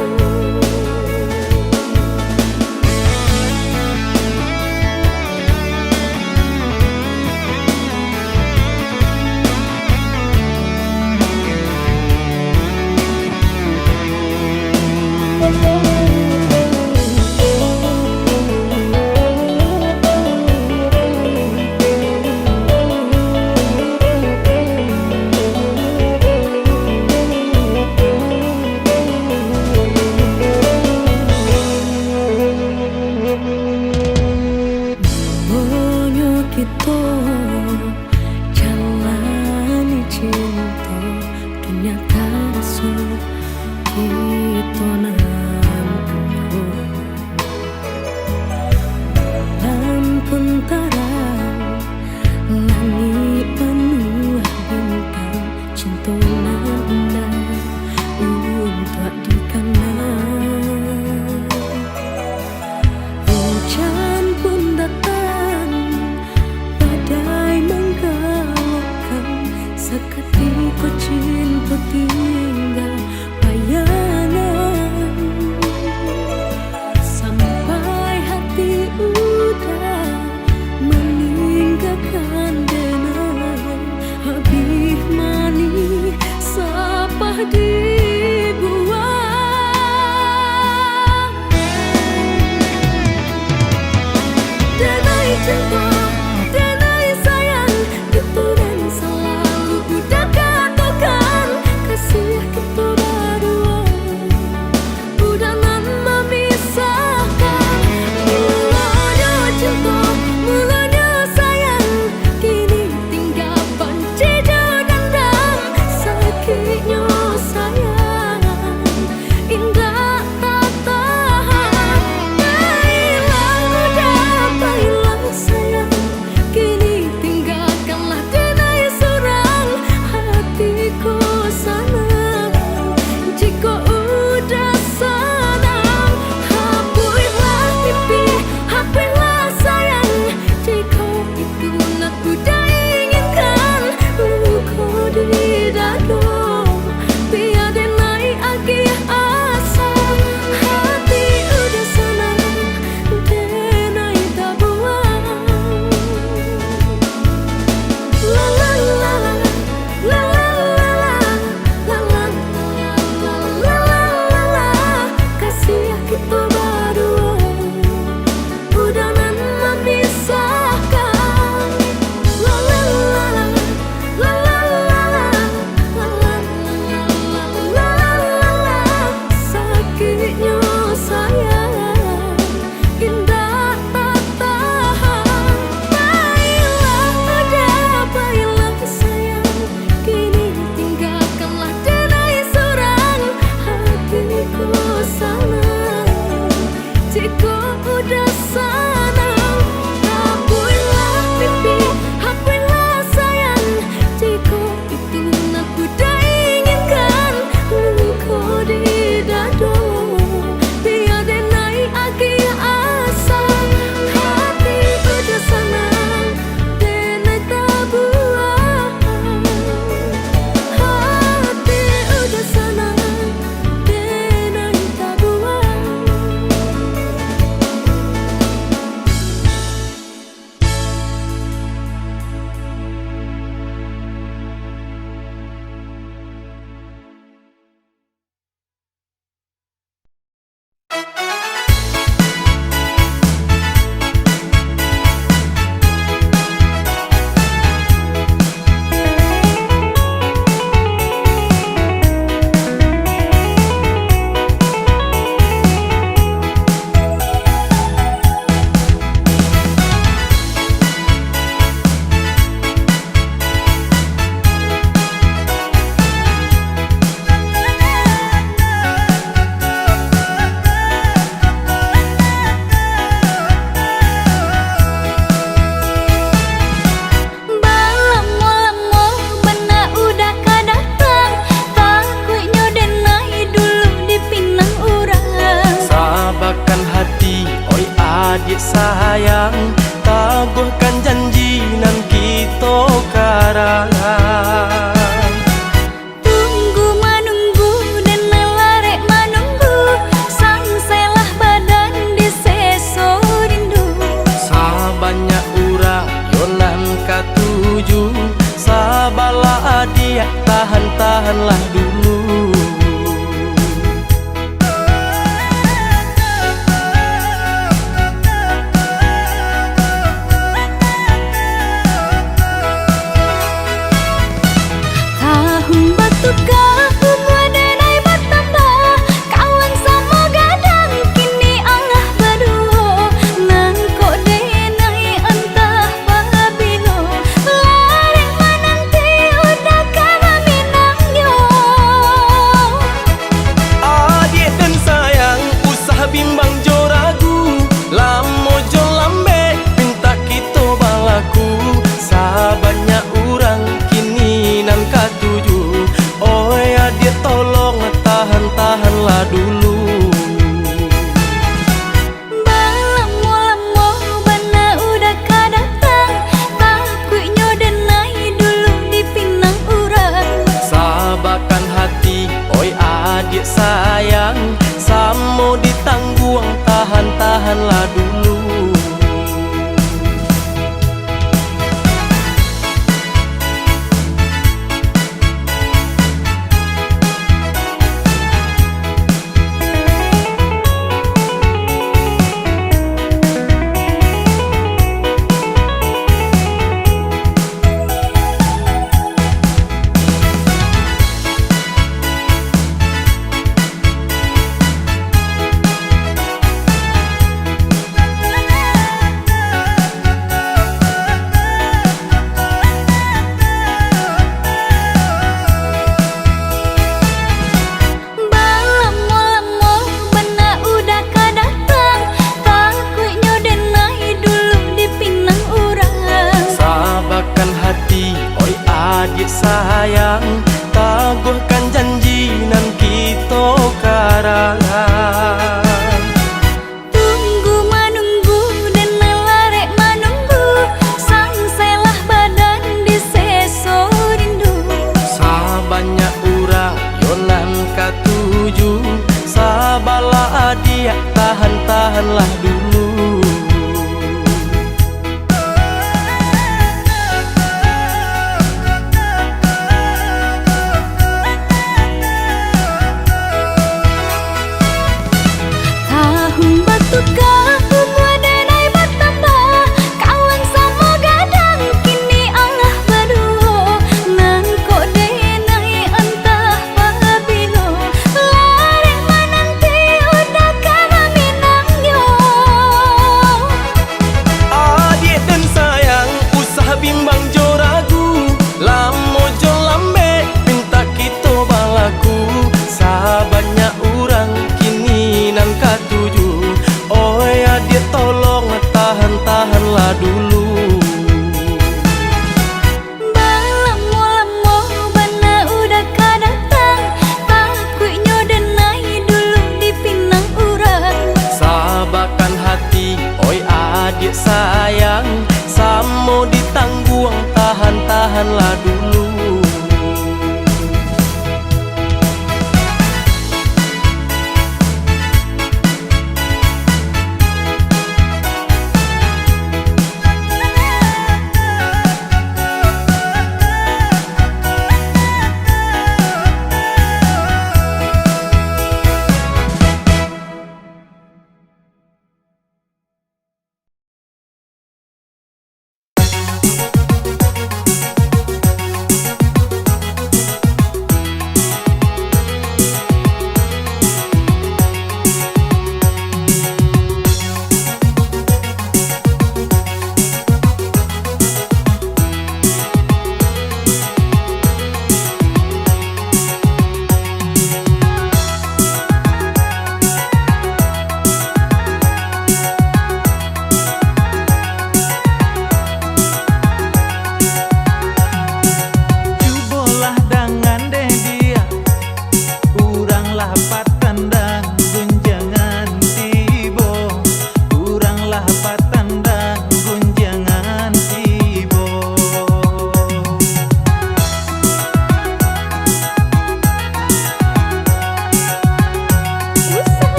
Maunya kita jalani cinta dunia terasa kita nanti. Lampu tarang langit penuh bintang cinta nanda untuk dikenal. Hujan pun datang, badai menggalaukan, Seketika cinta tinggal bayangan, sampai hati udah meninggalkan denang. Habis manis sapah dibuang. Denai cinta, denai sayang, itu dan selalu udah katakan. Kasih kita berdua udah nan memisahkan. Mulanya cinta, mulanya sayang, kini tinggal benci dendam. Sakitnya sayang, indah tak tahan. Baiklah udah, baiklah sayang, kini tinggalkanlah denai surang hatiku senang. Jika udah senang, hapuslah mimpi, hapuslah sayang. Jika itu nak udah inginkan, luka di dada, biar denai lagi asa. Hati udah senang, denai tak buang. La la la la, la la la la, la la la la la la. Kasih kita berdua udah nan memisahkan. La la la la, la la la la, la la la la. Sakitnya sayang, indah tak tahan. Baiklah udah, baiklah sayang, kini tinggalkanlah denai surang hatiku senang. Jika udah senang, hapuslah mimpi, hapuslah sayang. Jika itu nak udah inginkan, luka di dada, biar denai lagi asa. Hati udah senang, denai tak buang. Hati udah senang, denai tak buang. Lama-lama benar udah kadatang, takutnya denai dulu dipinang orang. Sabarkan hati, oi adik sayang, tabuhkan janji nan kita karang. Tunggu menunggu denai larek menunggu, sangselah badan di seso rindu. Sabarnya ura yonan katuju, sabarlah adik, tahan-tahanlah dulu. Tahun batukah umur denai bertambah, kawan sama gadang kini Allah berdua. Nangkok denai entah babino, larek menanti udah kami minangnya. tahanlah dulu.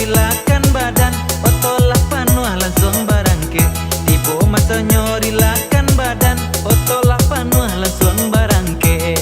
nyorilakan badan, otolah panuh langsung barangke. Tibo masa nyorilakan badan, otolah panuh langsung barangke.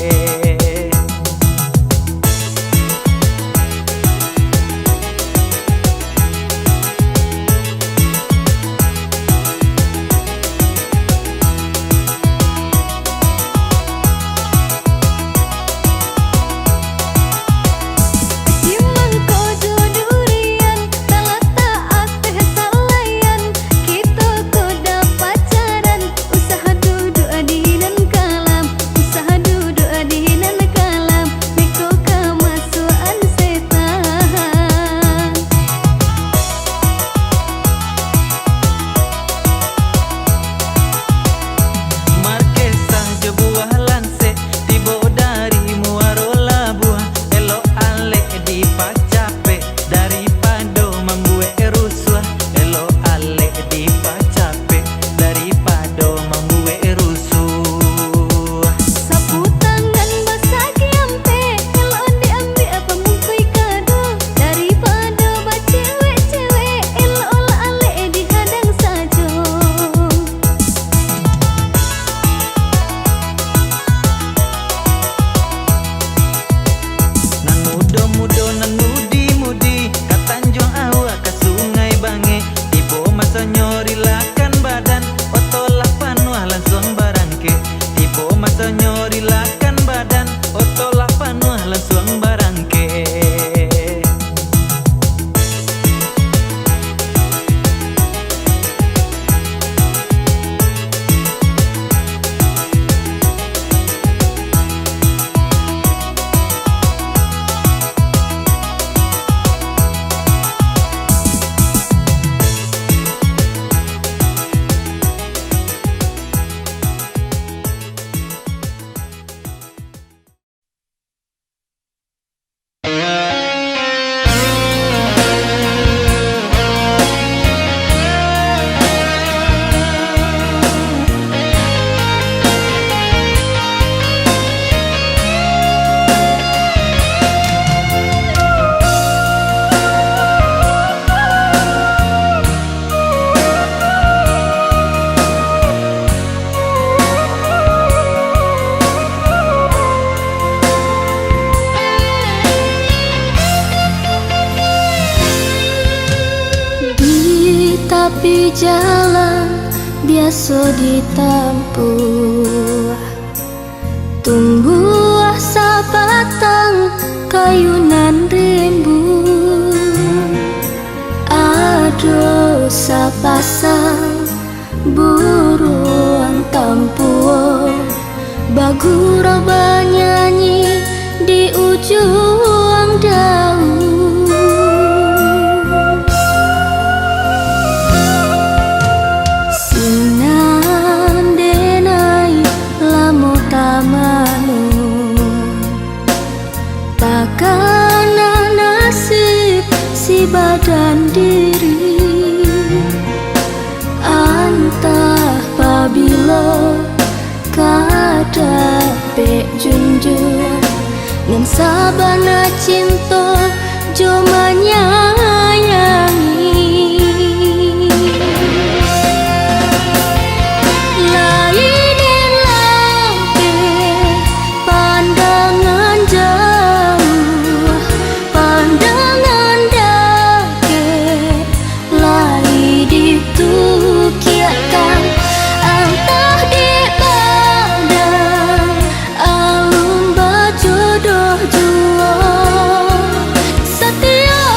Tapi jalan biasa ditampuh, tumbuh sabatang kayunan rimbun. Aduh sapasang burung tampuh, bagura bernyanyi di ujung daun. Badan diri antah pabilo kada pek junjung ngan sabana cinta jo menyayangi. Lain lampe pandangan jauh, pandangan ditukiakan antah di badan alum bajodoh jua setia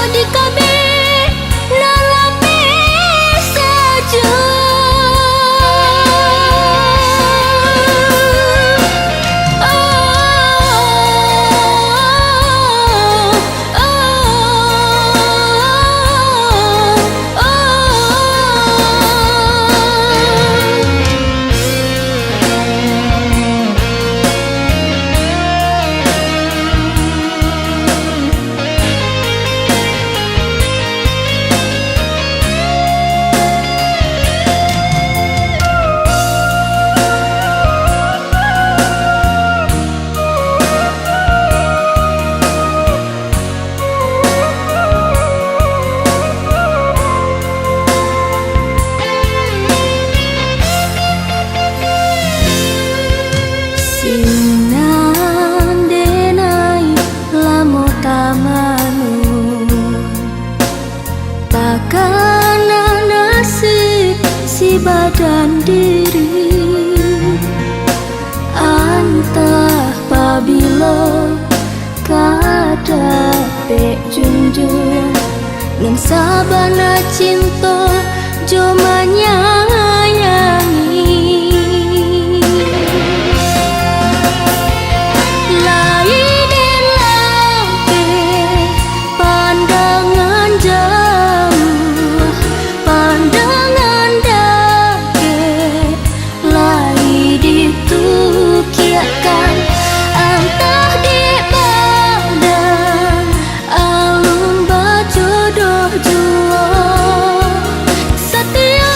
Makana nasib si badan diri antah pabilo kada pek junjung nang sabana cinta jo menyayangi. Lain lampe pandangan jauh, pandangan dake lai ditukiakan antah di badan alum bajodoh jua setia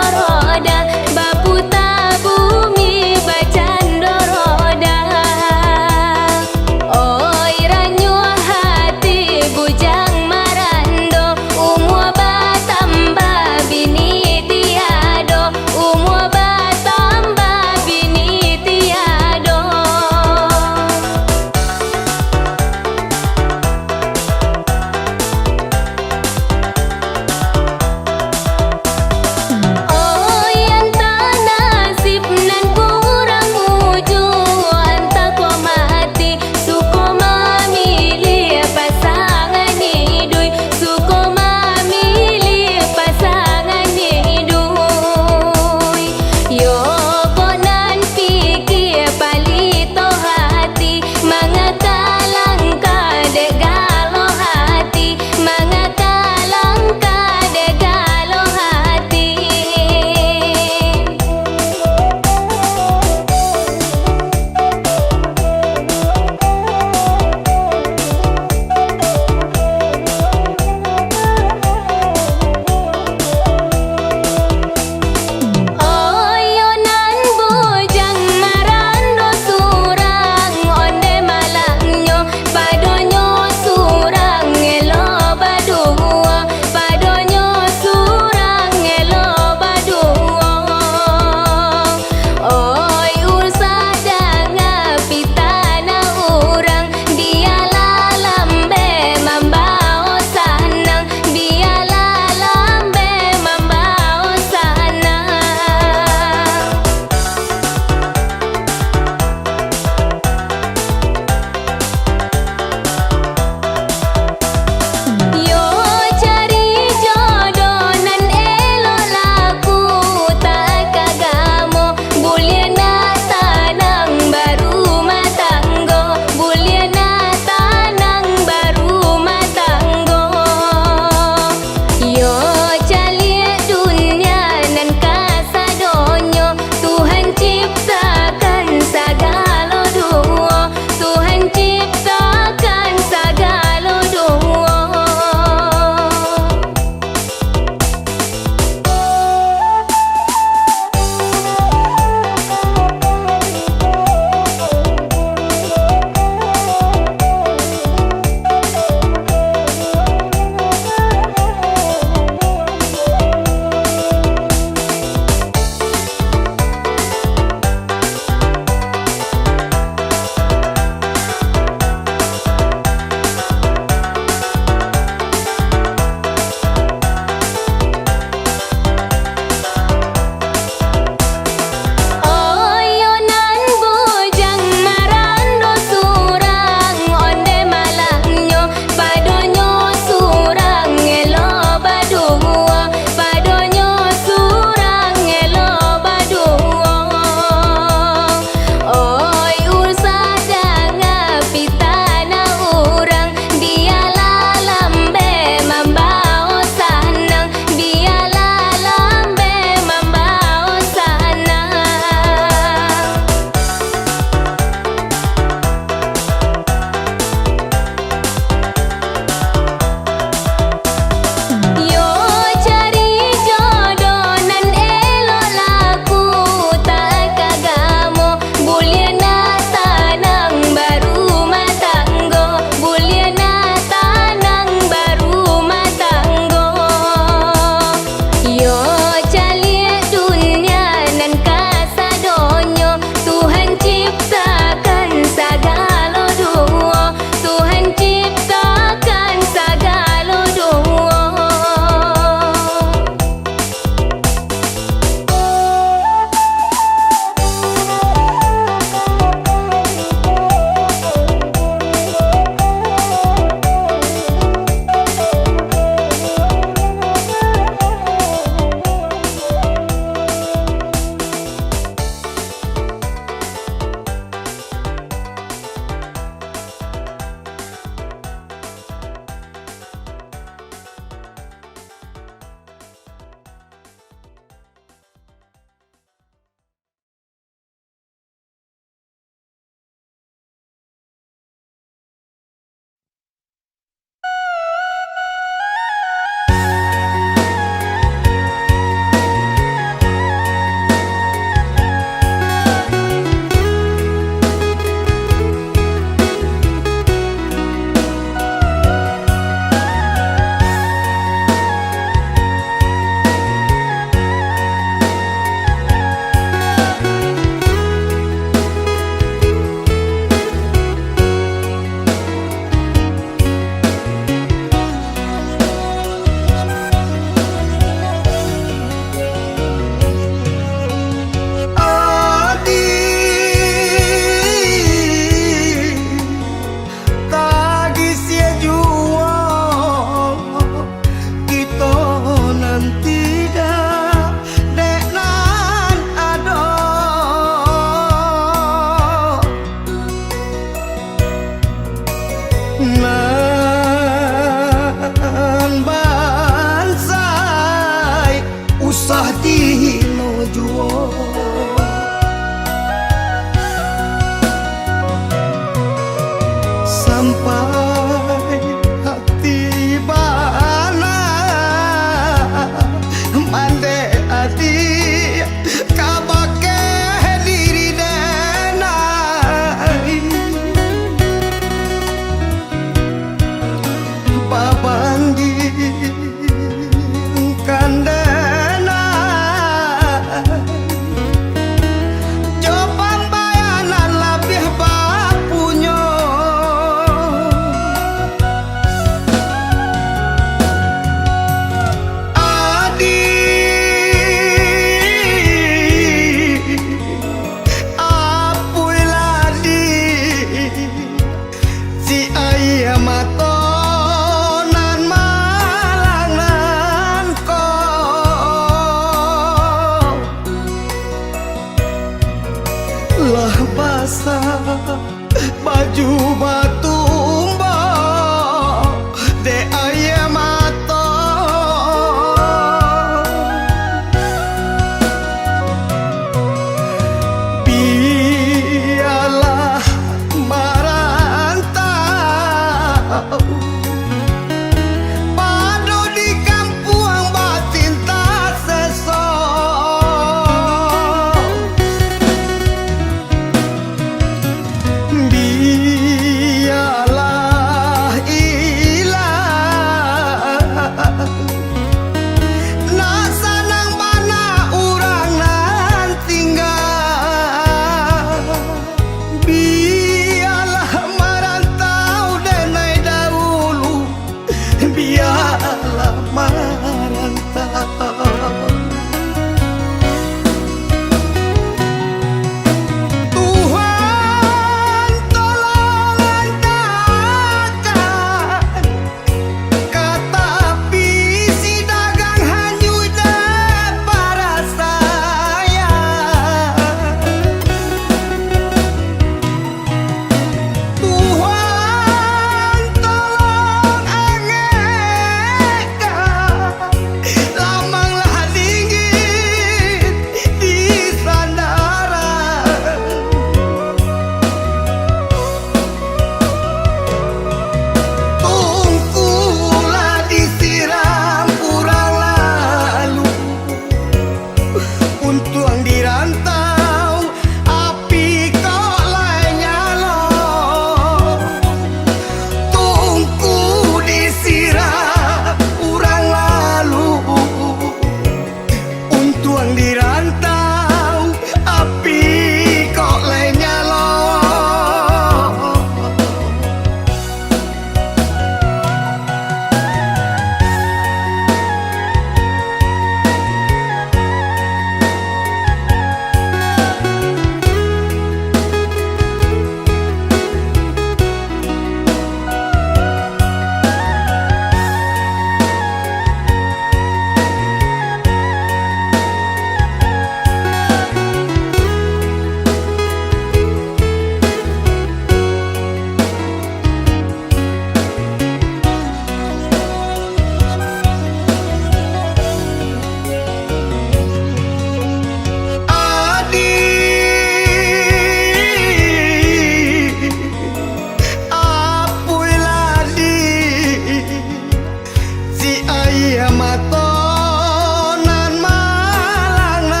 aya matonan malangan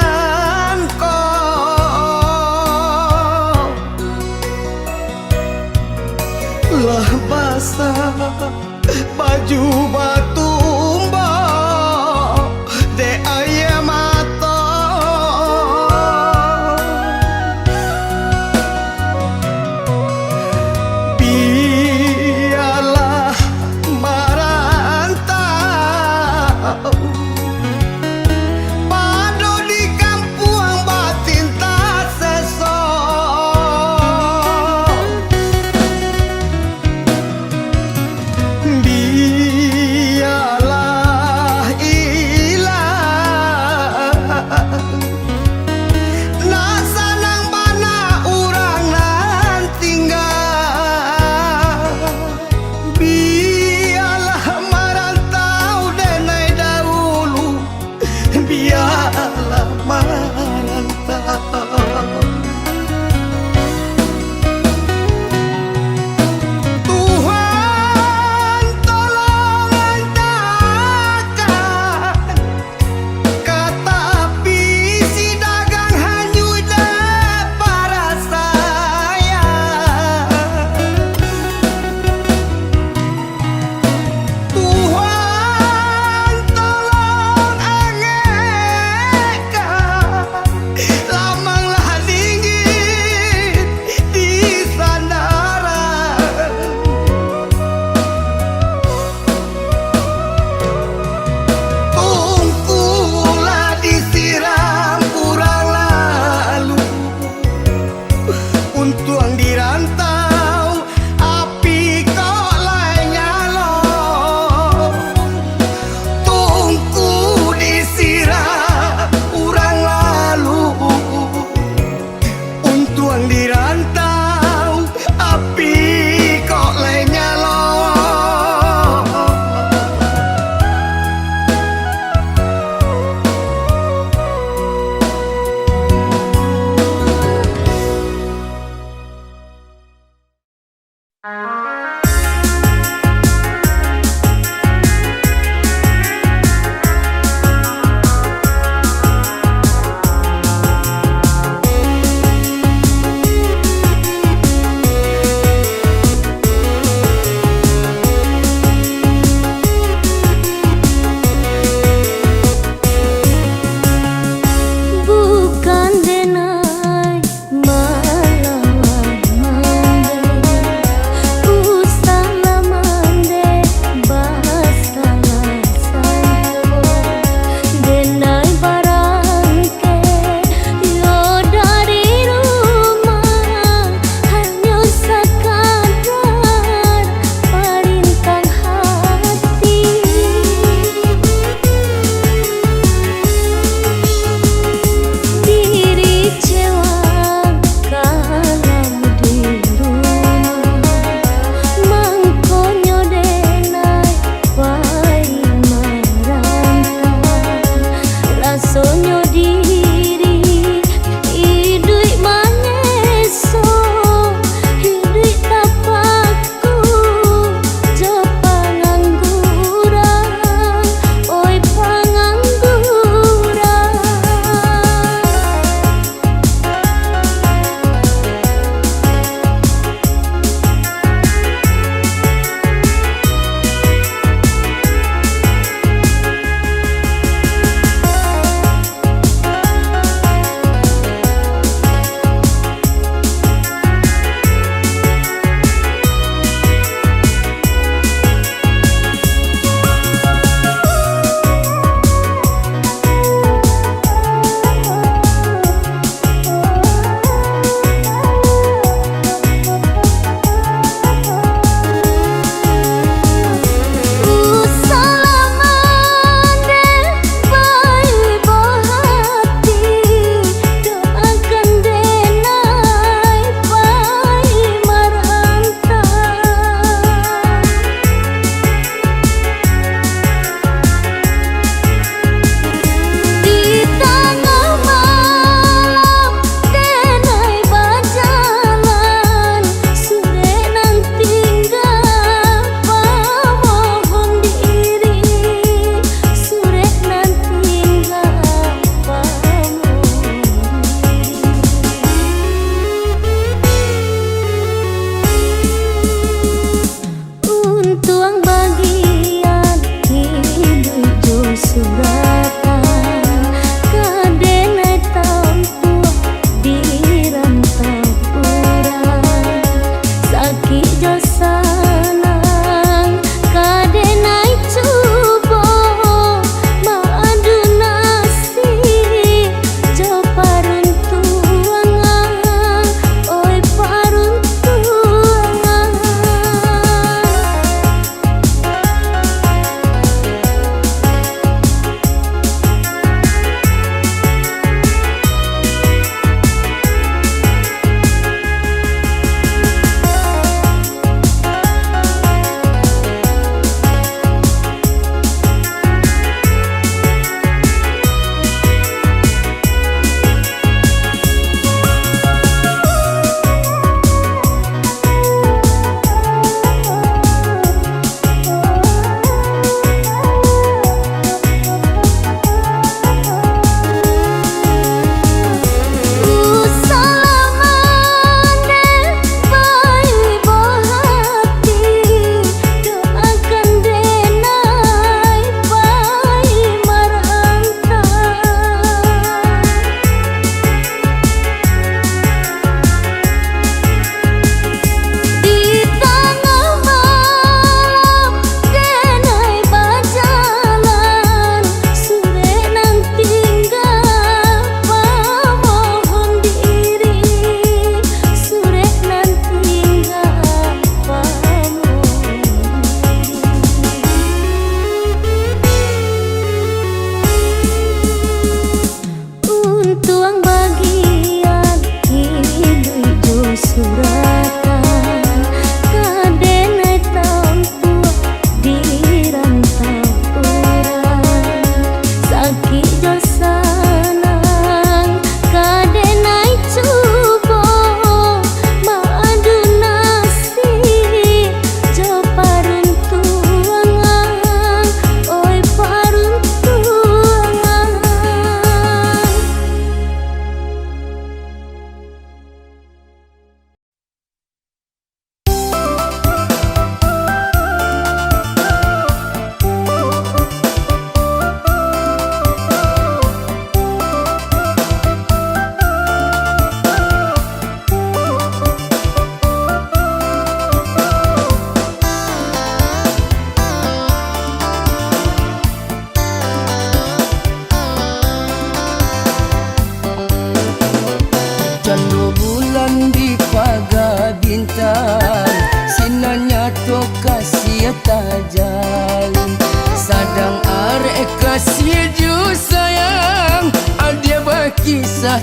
ko lah basah baju batumba de aya mato biarlah merantau padu di kampung batin tak sesok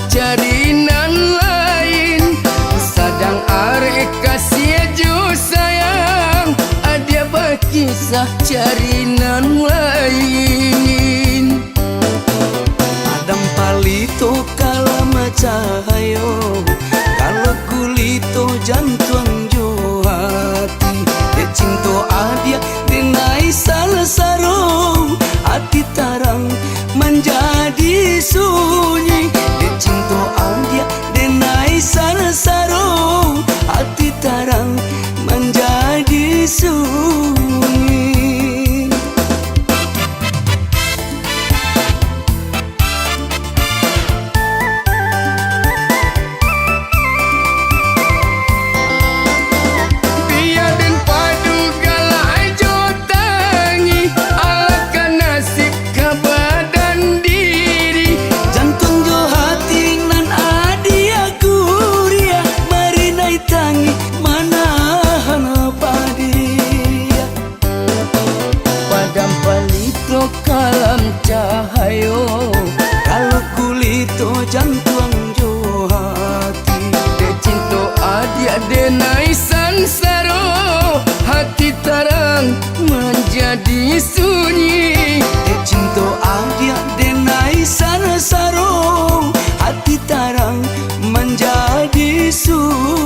carinan lain. Sadang arek kasih ju sayang, ada berkisah carinan lain. Adam palito kalama cahayo, kalau kulito jantung jo hati. De cinto adia denai salah sarong, hati tarang menjadi sunyi. De cinto adia denai salah sarong, hati tarang menjadi sunyi. Kalam cahayo, kalau kulito jantung jo hati. De cinto adia denai sansaro, hati tarang menjadi sunyi. De cinto adia denai sansaro, hati tarang menjadi sunyi.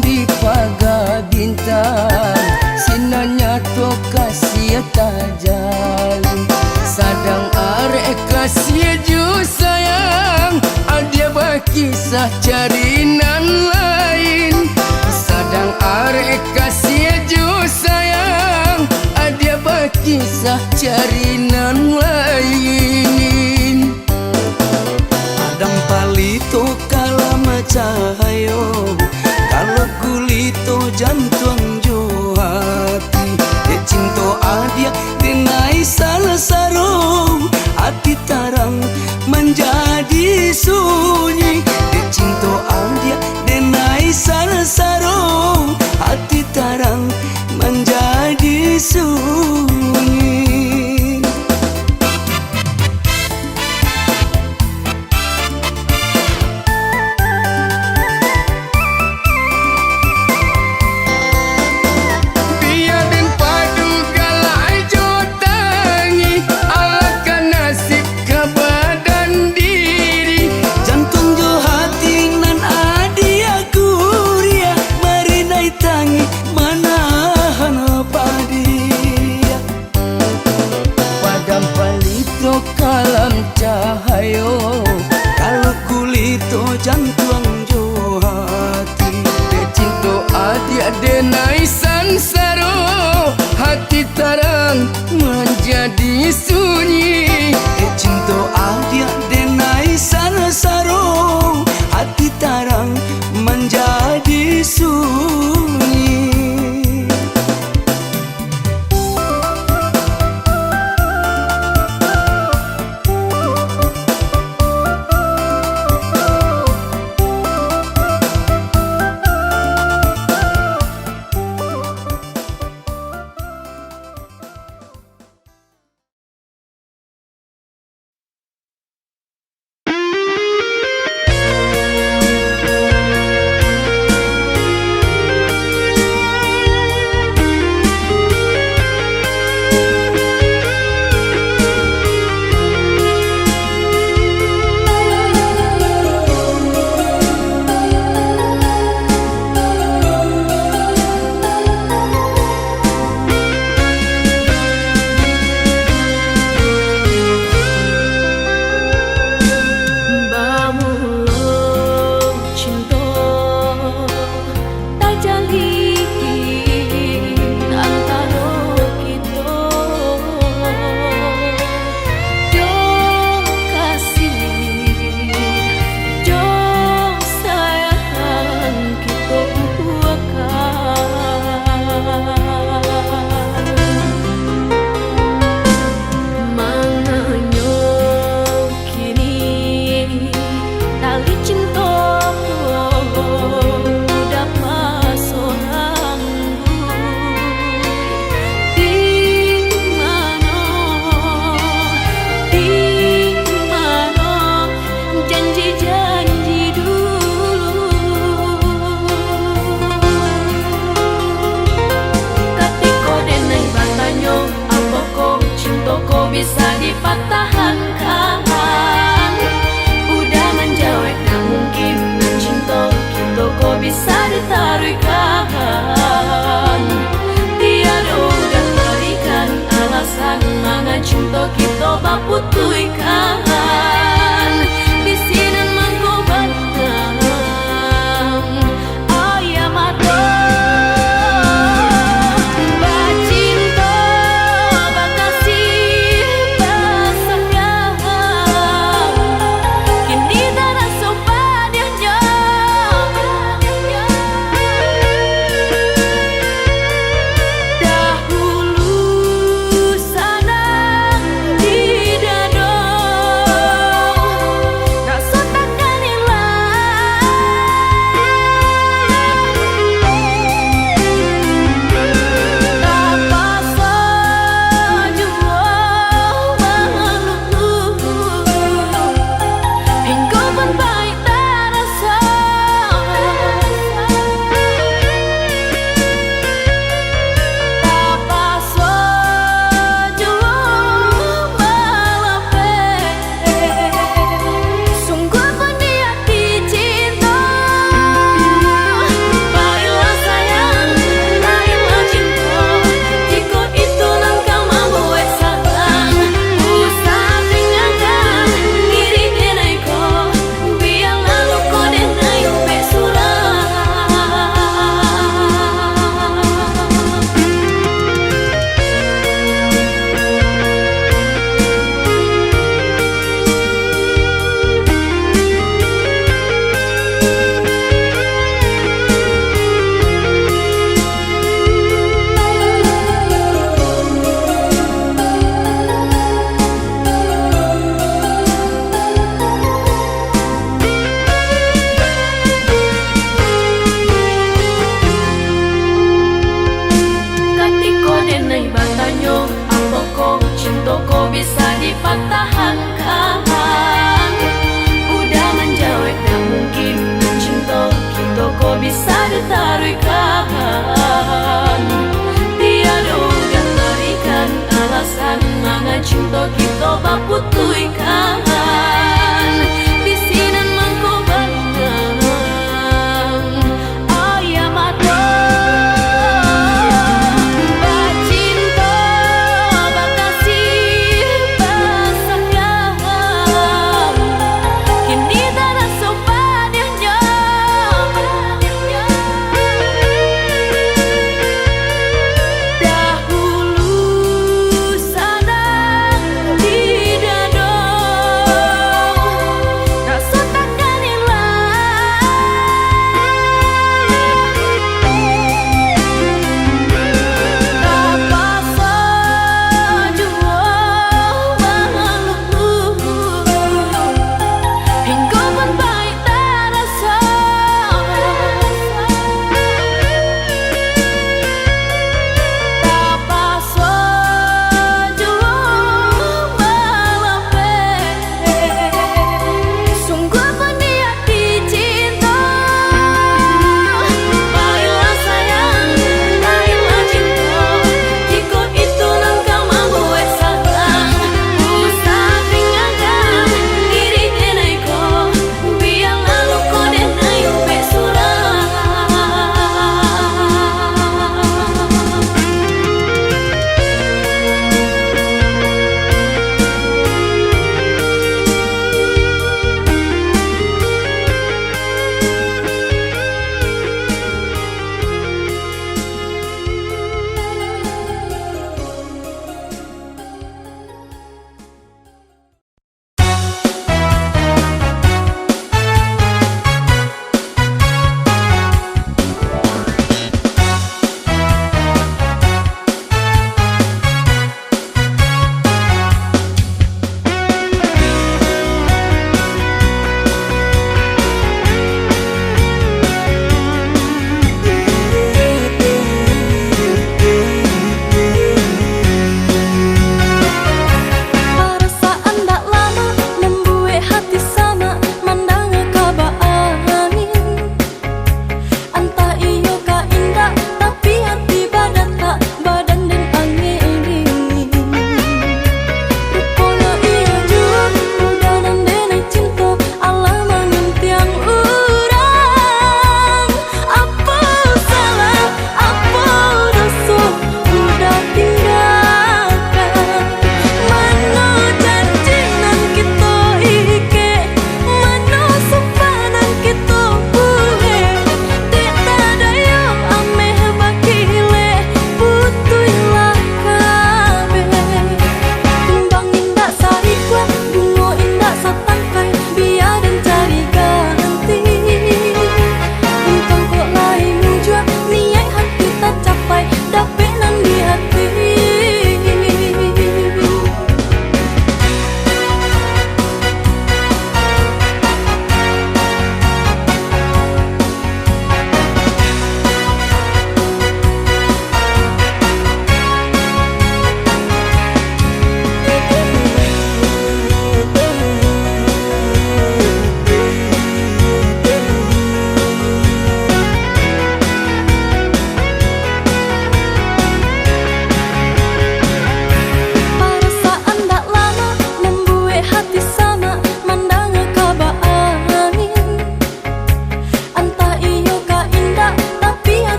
Di pagar bintang, sinarnya to kasih tajam. Sadang arek kasih ju sayang, ada berkisah carinan lain. Sadang arek kasih ju sayang, ada berkisah carinan lain. Adam palito kalama cahayo, kalau kulito jantung jo hati. De cinto adia denai salah sarong, hati tarang menjadi sunyi. De cinto adia denai salah sarong, hati tarang menjadi sunyi. Kalam cahayo, kalau kulito jantung jo hati. De cinto adia denai sansaro, hati tarang menjadi sunyi. De cinto adia denai sansaro, hati tarang menjadi sunyi. bisa dipatahkan. Udah menjauh tak mungkin mencinta kita kok bisa ditaruhkan. Tiada udah berikan alasan mangan cinta kita baputuikan. Di sini mangko batang ayam mata bacinta bakasih basayang. Kini tak rasa padanya. Dahulu sanang di dada, rasa takkan hilang. Tak sajua malu, hingga pun baik terasa. Tak sajua malape, sungguh pun dia dicinta. Baiklah sayang, baiklah cinta, jika itu langkah membuat salah. Usah tinggalkan diri denai ko, biar lalu ko denai besurah. Katiko denai batanyo, apa ko cinta ko bisa dipatahkan. Udah menjauh tak mungkin cinta kita ko bisa ditaruhkan. Tiada udah berikan alasan mangan cinta kita baputuikan. Di sini mangko batang ayam mata bacinta bakasih basayang. Kini tak rasa padanya. Dahulu sanang di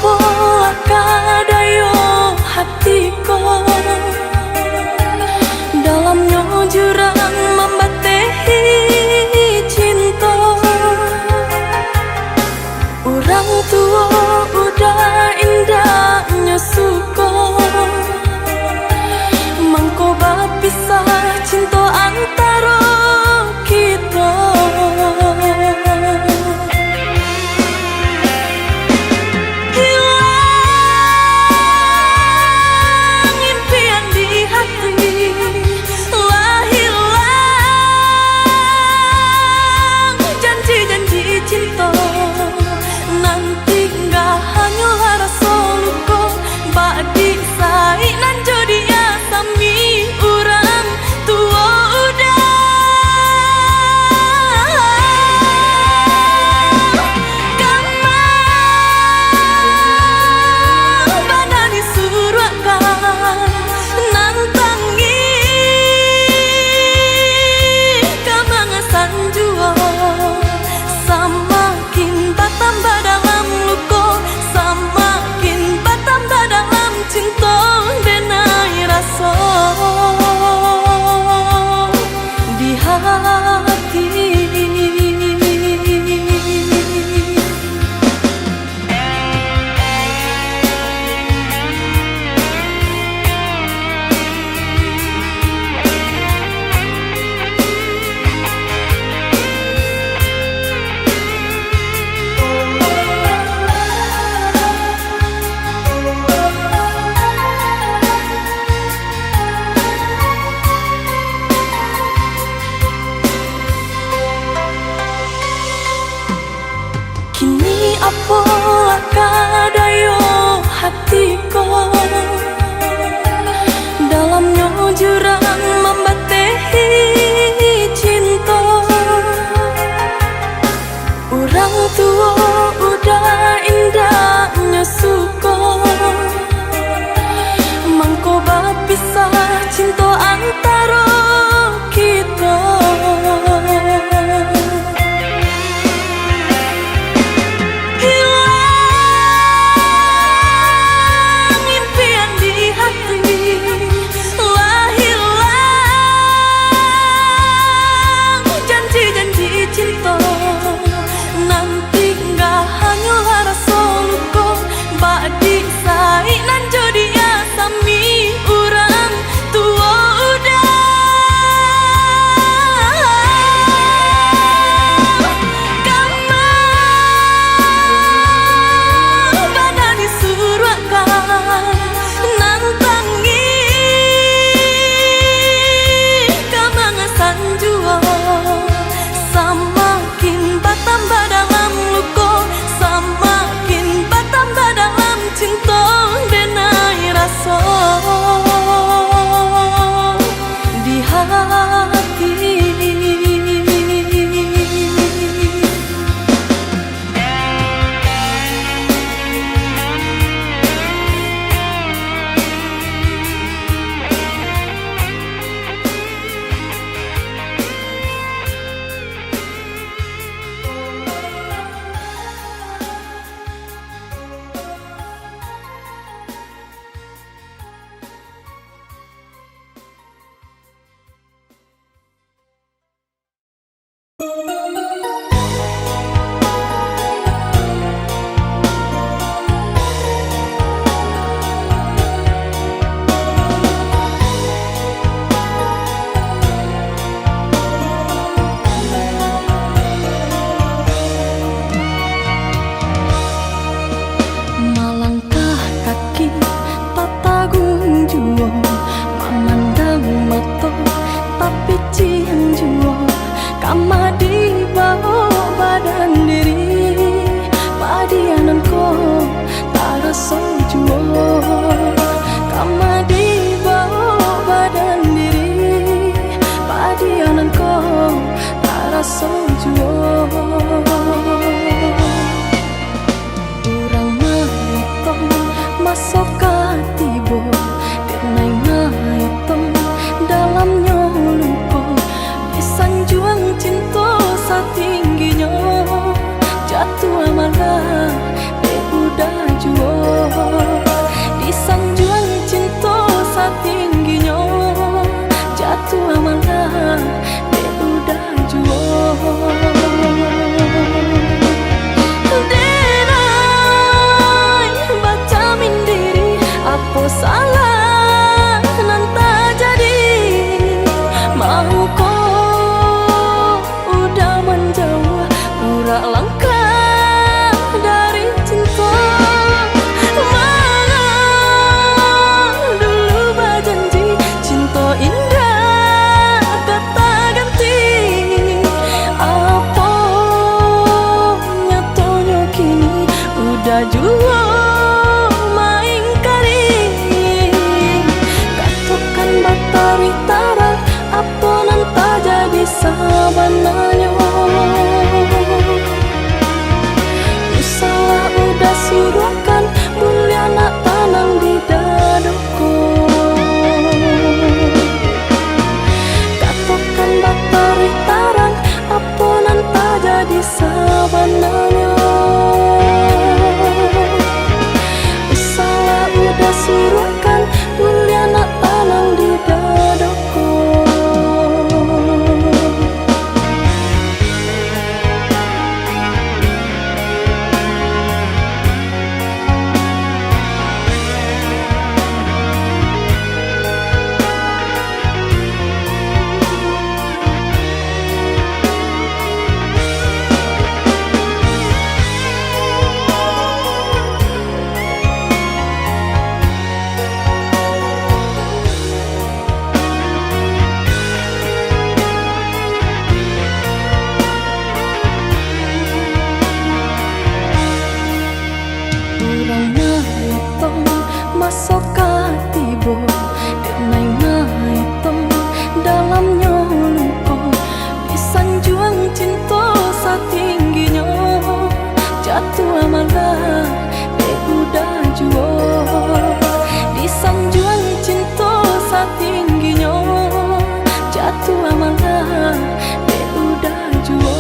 apa kadayo hatiku, dalamnya jurang membatehi cinta. Orang tua udah indahnya suka, mangkoba pisah cinta antara kita. Hilang impian di hati, lah hilang janji-janji cinta. Nanti nggak hanya rasa luka, badi sai nan jodi asami urang tua udah. Kama badani surwakan nantangi, kama ngasan jua samakin bertambah dalam luka, samakin bertambah dalam cinta denai rasa di hati. Kini apa kadayo hatiku, dalamnya jurang membatehi cinta. Orang tua udah indahnya suka, mangkoba pisah cinta antara kita. Hilang impian di hati, lah hilang janji-janji cinta. Nanti nggak hanya rasa luka, badi sai nan jodi asami urang tua udah. Kama badani surwakan nantangi, kama ngasan jua samakin bertambah dalam luka, samakin bertambah dalam cinta denai rasa di hati. Malangkah kaki tak tanggung jua, memandang mata tapi cium jua. Kama di bawah badan diri, padianan ko tak rasa jua. Kama di bawah badan diri, padianan ko tak rasa jua. Urang maitong masuk katibo, denai maitong dalamnya lupa. Sanjuang cinta satingginya, jatuh malah udah jua. Ura langkah dari cinta. Mana dulu berjanji cinta indah kata ganti. Apa nyatanya kini udah jua main kari. Katakan batari tarak apa nanta jadi sabananya. Salah udah suruhkan mulia nak tanam di dadaku. Katakan batari tarang apa nanta jadi sabananya. Salah udah suruhkan mulia nak tanam di dadaku. Urang maitong masuk katibo denai maitong dalamnya luka. Disanjuang cinta satingginya jatuh amalah de udah jua. Disanjuang cinta satingginya jatuh amalah de udah jua.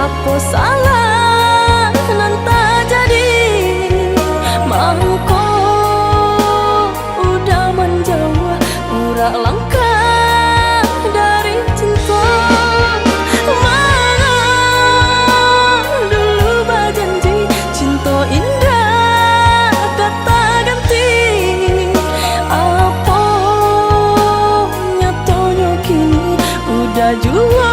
Apa salah nanta jadi mangko udah menjauh. Ura langkah dari cinta. Mana dulu berjanji cinta indah kata ganti. Apa nyatanya kini udah jua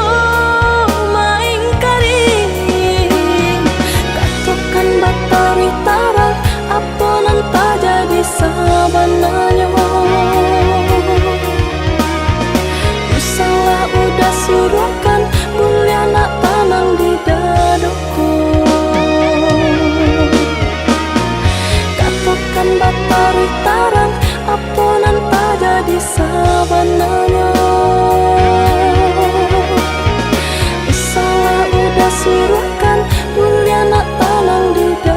batari tarak apa nanta jadi sabananya. Salah udah suruhkan mulia nak tanam di dadaku. Katakan batari tarak apa nanta jadi sabananya. Salah udah suruhkan mulia nak tanam di dadaku.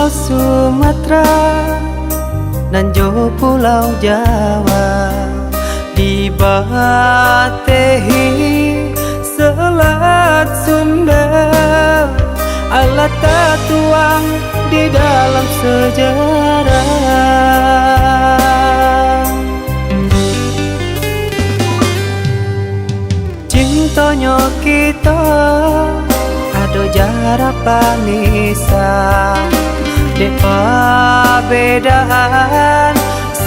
Sumatera dan jo Pulau Jawa dibatehi Selat Sunda. Allah tertuang di dalam sejarah. Cintanya kita ada jarak panisan. Depa bedaan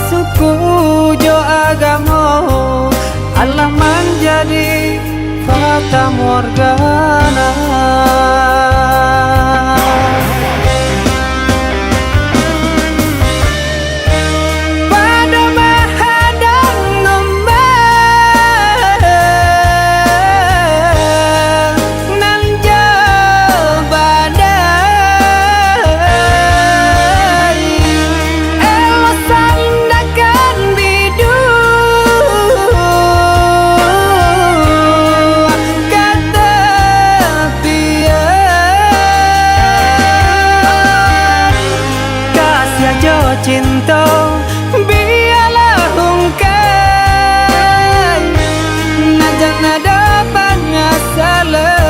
suku jo agama, Allah menjadi fata morgana. Pada menghadang ngembang nan jauh badai, elo sandakan bidu kata pian. Kasih aja cinta biarlah hungkai, najan ada penyesalan.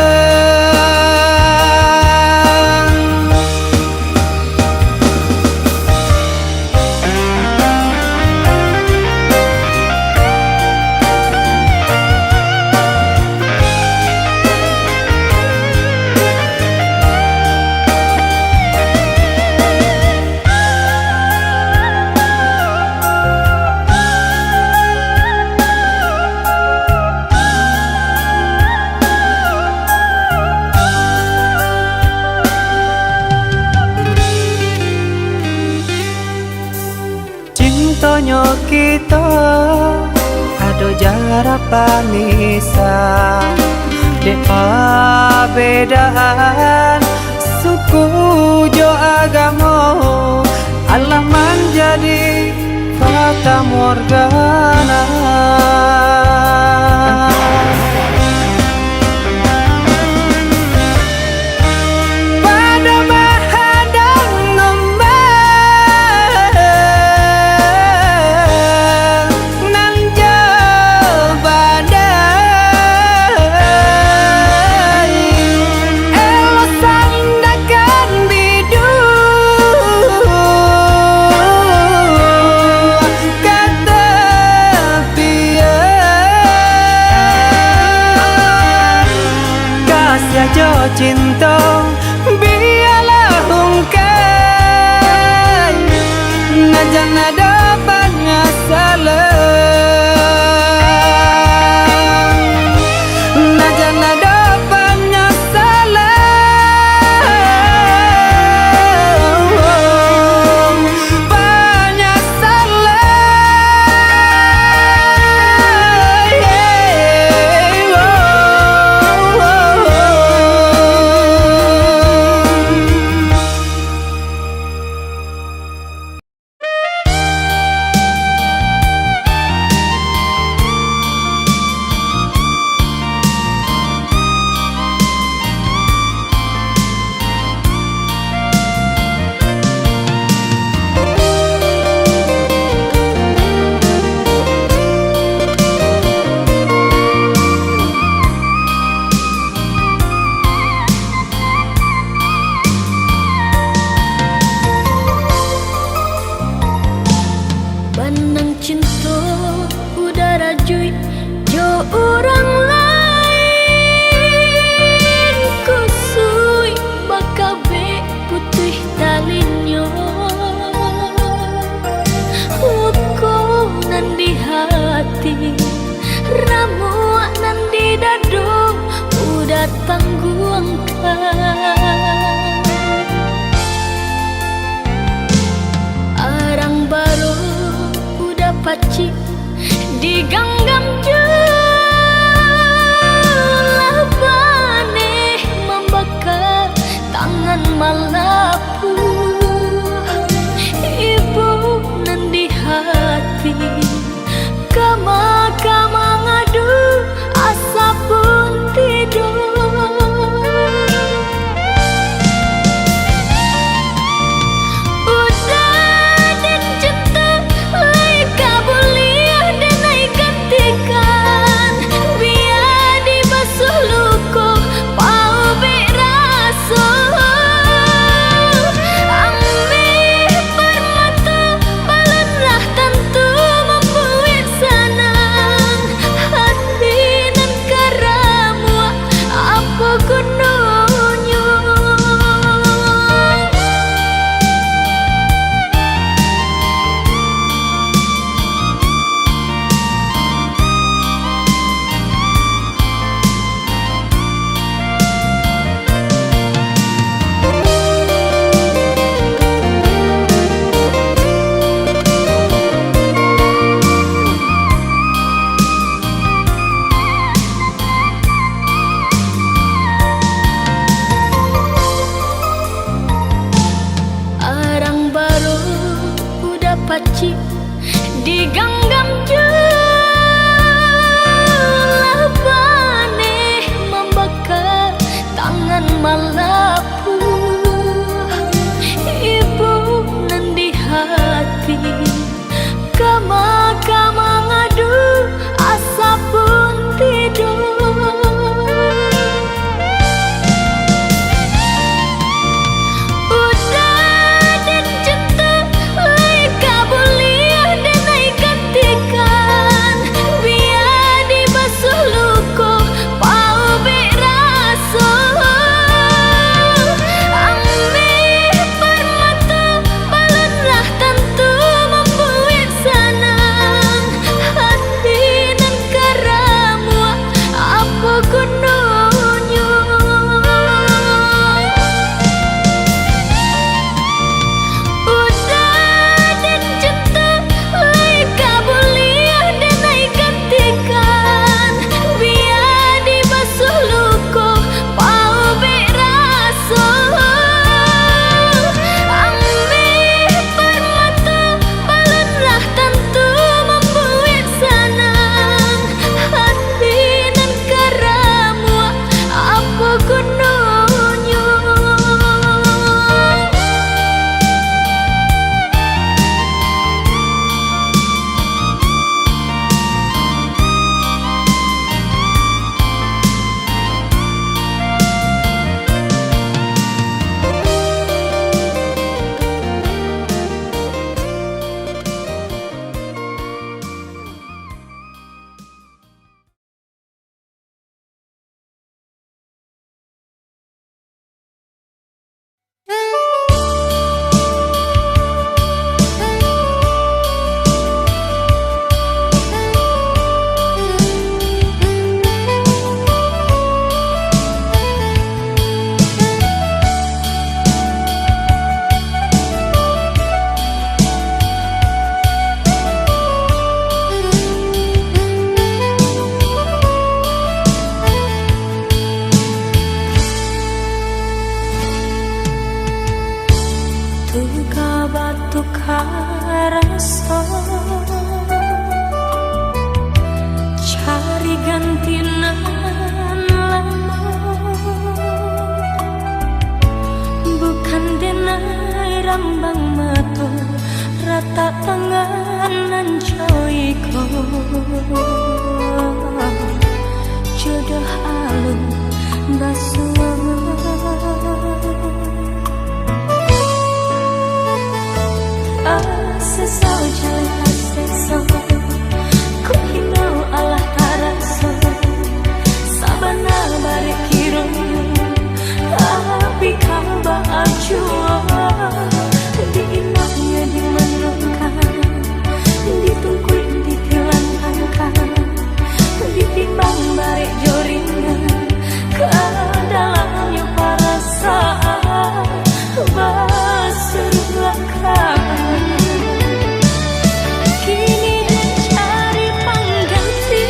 Cintanya kita ada jarak pamisah, dek perbedaan suku jo agama, Allah menjadi fata morgana. Pada menghadang ngembang nan jauh badai, elo sandakan bidu kata pian. Kasih aja cinta biarlah hungkai, najan ada penyesalan, najan ada penyesalan, Benang cinta udara jui jo orang lain, kusui bakabe putih talinyo, uko nan di hati, ramu nan di dado, udah tangguangkan. Arang baru udah paci diganggam jelah bane membakar tangan malapu, ibu nan di hati kama ngadu asa pun tidur. Udah dan cinta lai kabuliah dan ai ketika tatak tanganan coiko jodoh alun basuh asesau jalan asesau ku hinau alah taraso sabana bare kirong tapi kaba ajua di inaknya dimenungkan ditungkuin ditilang angkan ditimbang bare joringan ke dalamnya perasaan basurlakan kini dan cari pengganti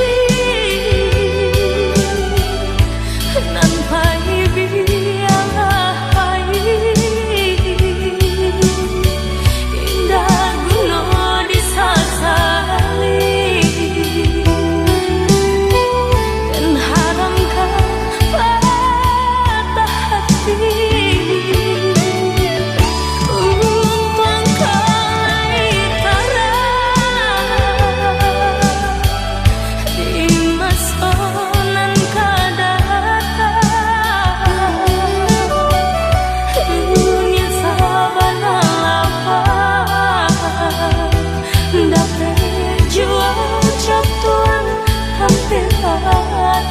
nampai biarlah indah gunung disasali dan haramkan patah hati umpang kalai tara di masonan kadata dunia sabana lapang dapat jual jatuhan hampir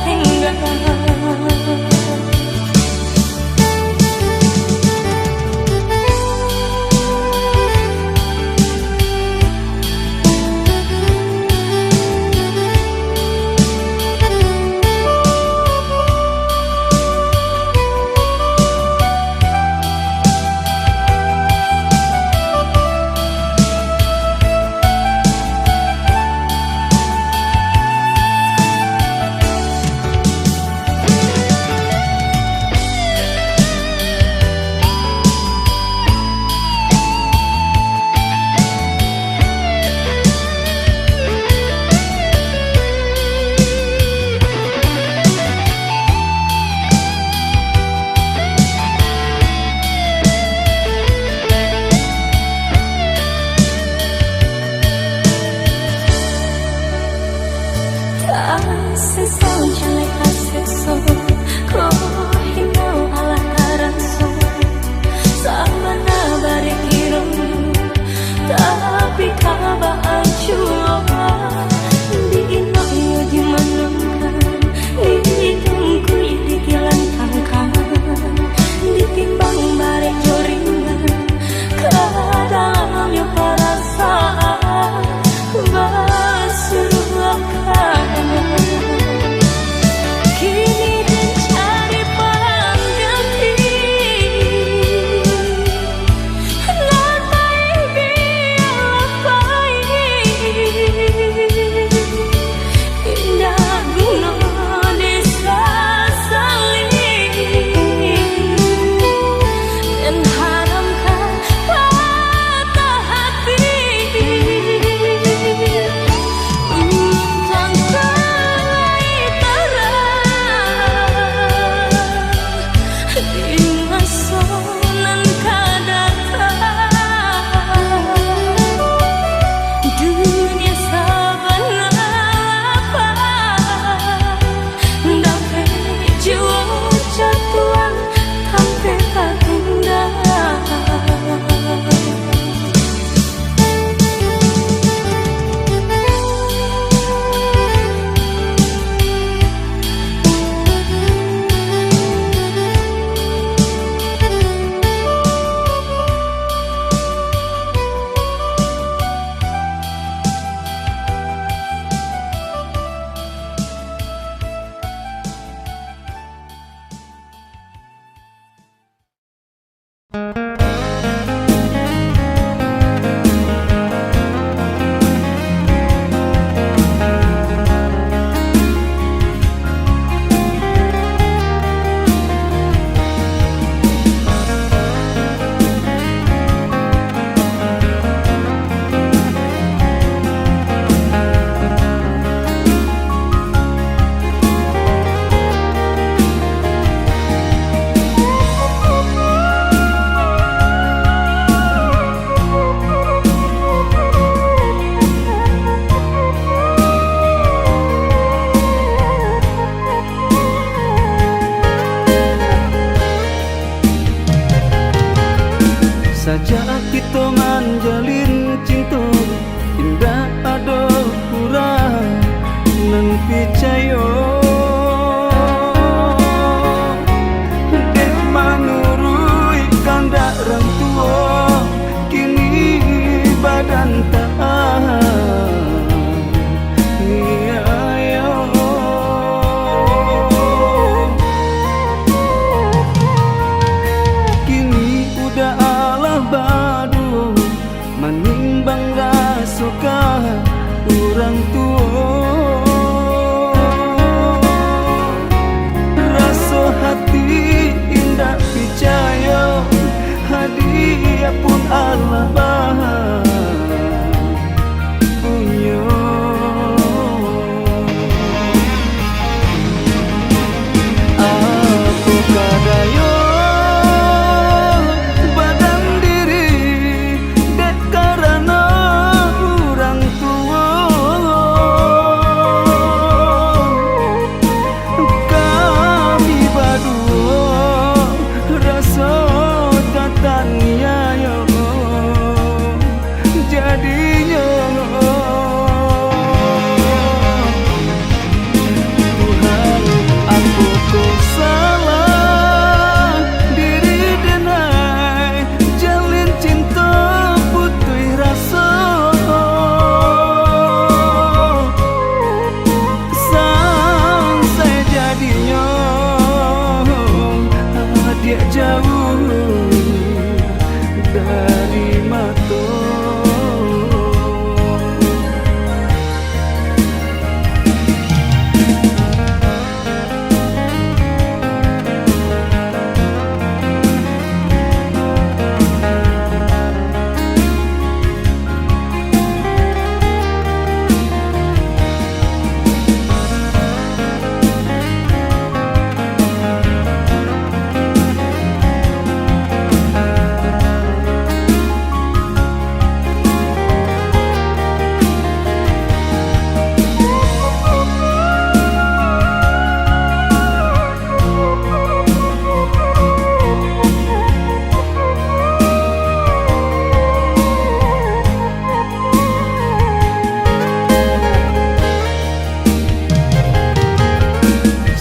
tinggal. Asesau jelek asesau ko hinau alah taraso sabana bare kirong tapi kaba ajua di inok yo dimenungkan ditungkui ditilang angkan ditimbang bare joringan ke dalamnya perasaan basurlakan kini dan cari picayo dek manurui kandak orang tua kini badan tahan niayo kini udah alah badu menimbang rasuka orang tua rasa hati indah percaya hadiah pun Allah punya aku kadayo badan diri dek karena orang tua kami berdua rasa katanya yo jadinya Tuhan aku kok salah diri denai jalin cinta putih rasa sampai jadinya dia jauh dari mata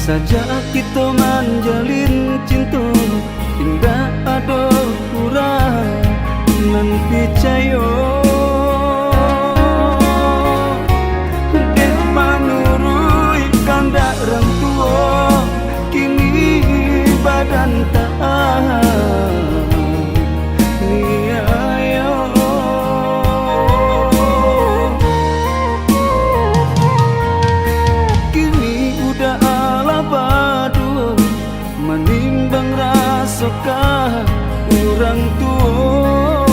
Sajak kita menjalin cinta indah ada kurang nan picayo dek manurui kandak orang tua kini badan tahan niayo kini udah badu menimbang rasuka orang tua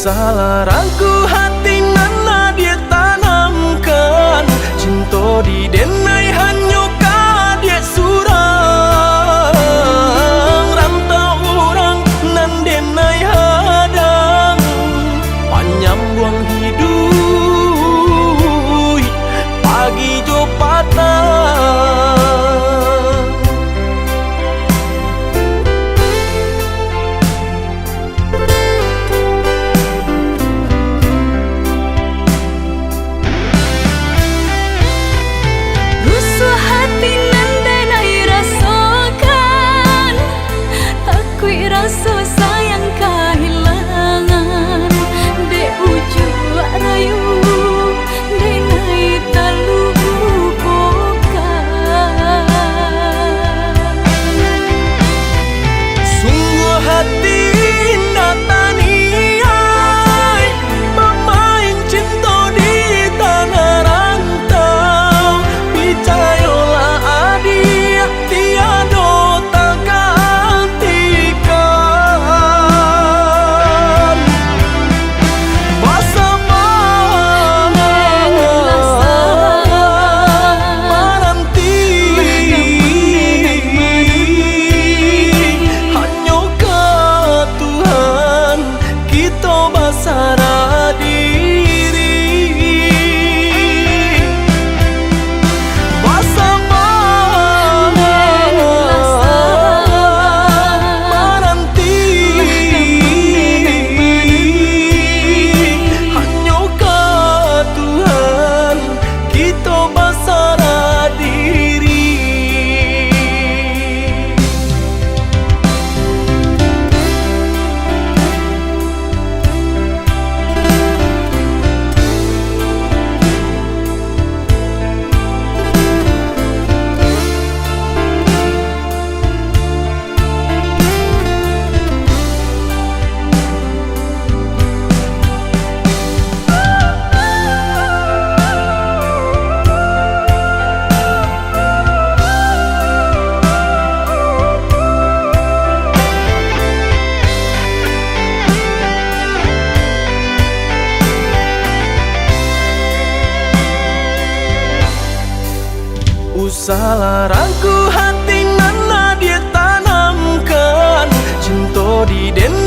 Usaha larangku hati nana dia tanamkan, cinta di denai hanya ka dia surang. Rantau orang nan denai hadang, panjang buang hidup pagi jo patah. Rusuh hati nan denai rasakan, takui rasa sayang kehilangan. De ujung rayu denai terlupakan. Sungguh hati nataniai, pemain cinta di tanah rantau. Percayalah adik, tiada tak gantikan. Masa menanti hanya ke Tuhan kita basara diri. Masa menanti hanya ke Tuhan kita basara diri. Usaha larangku hati nana dia tanamkan, cinta di denai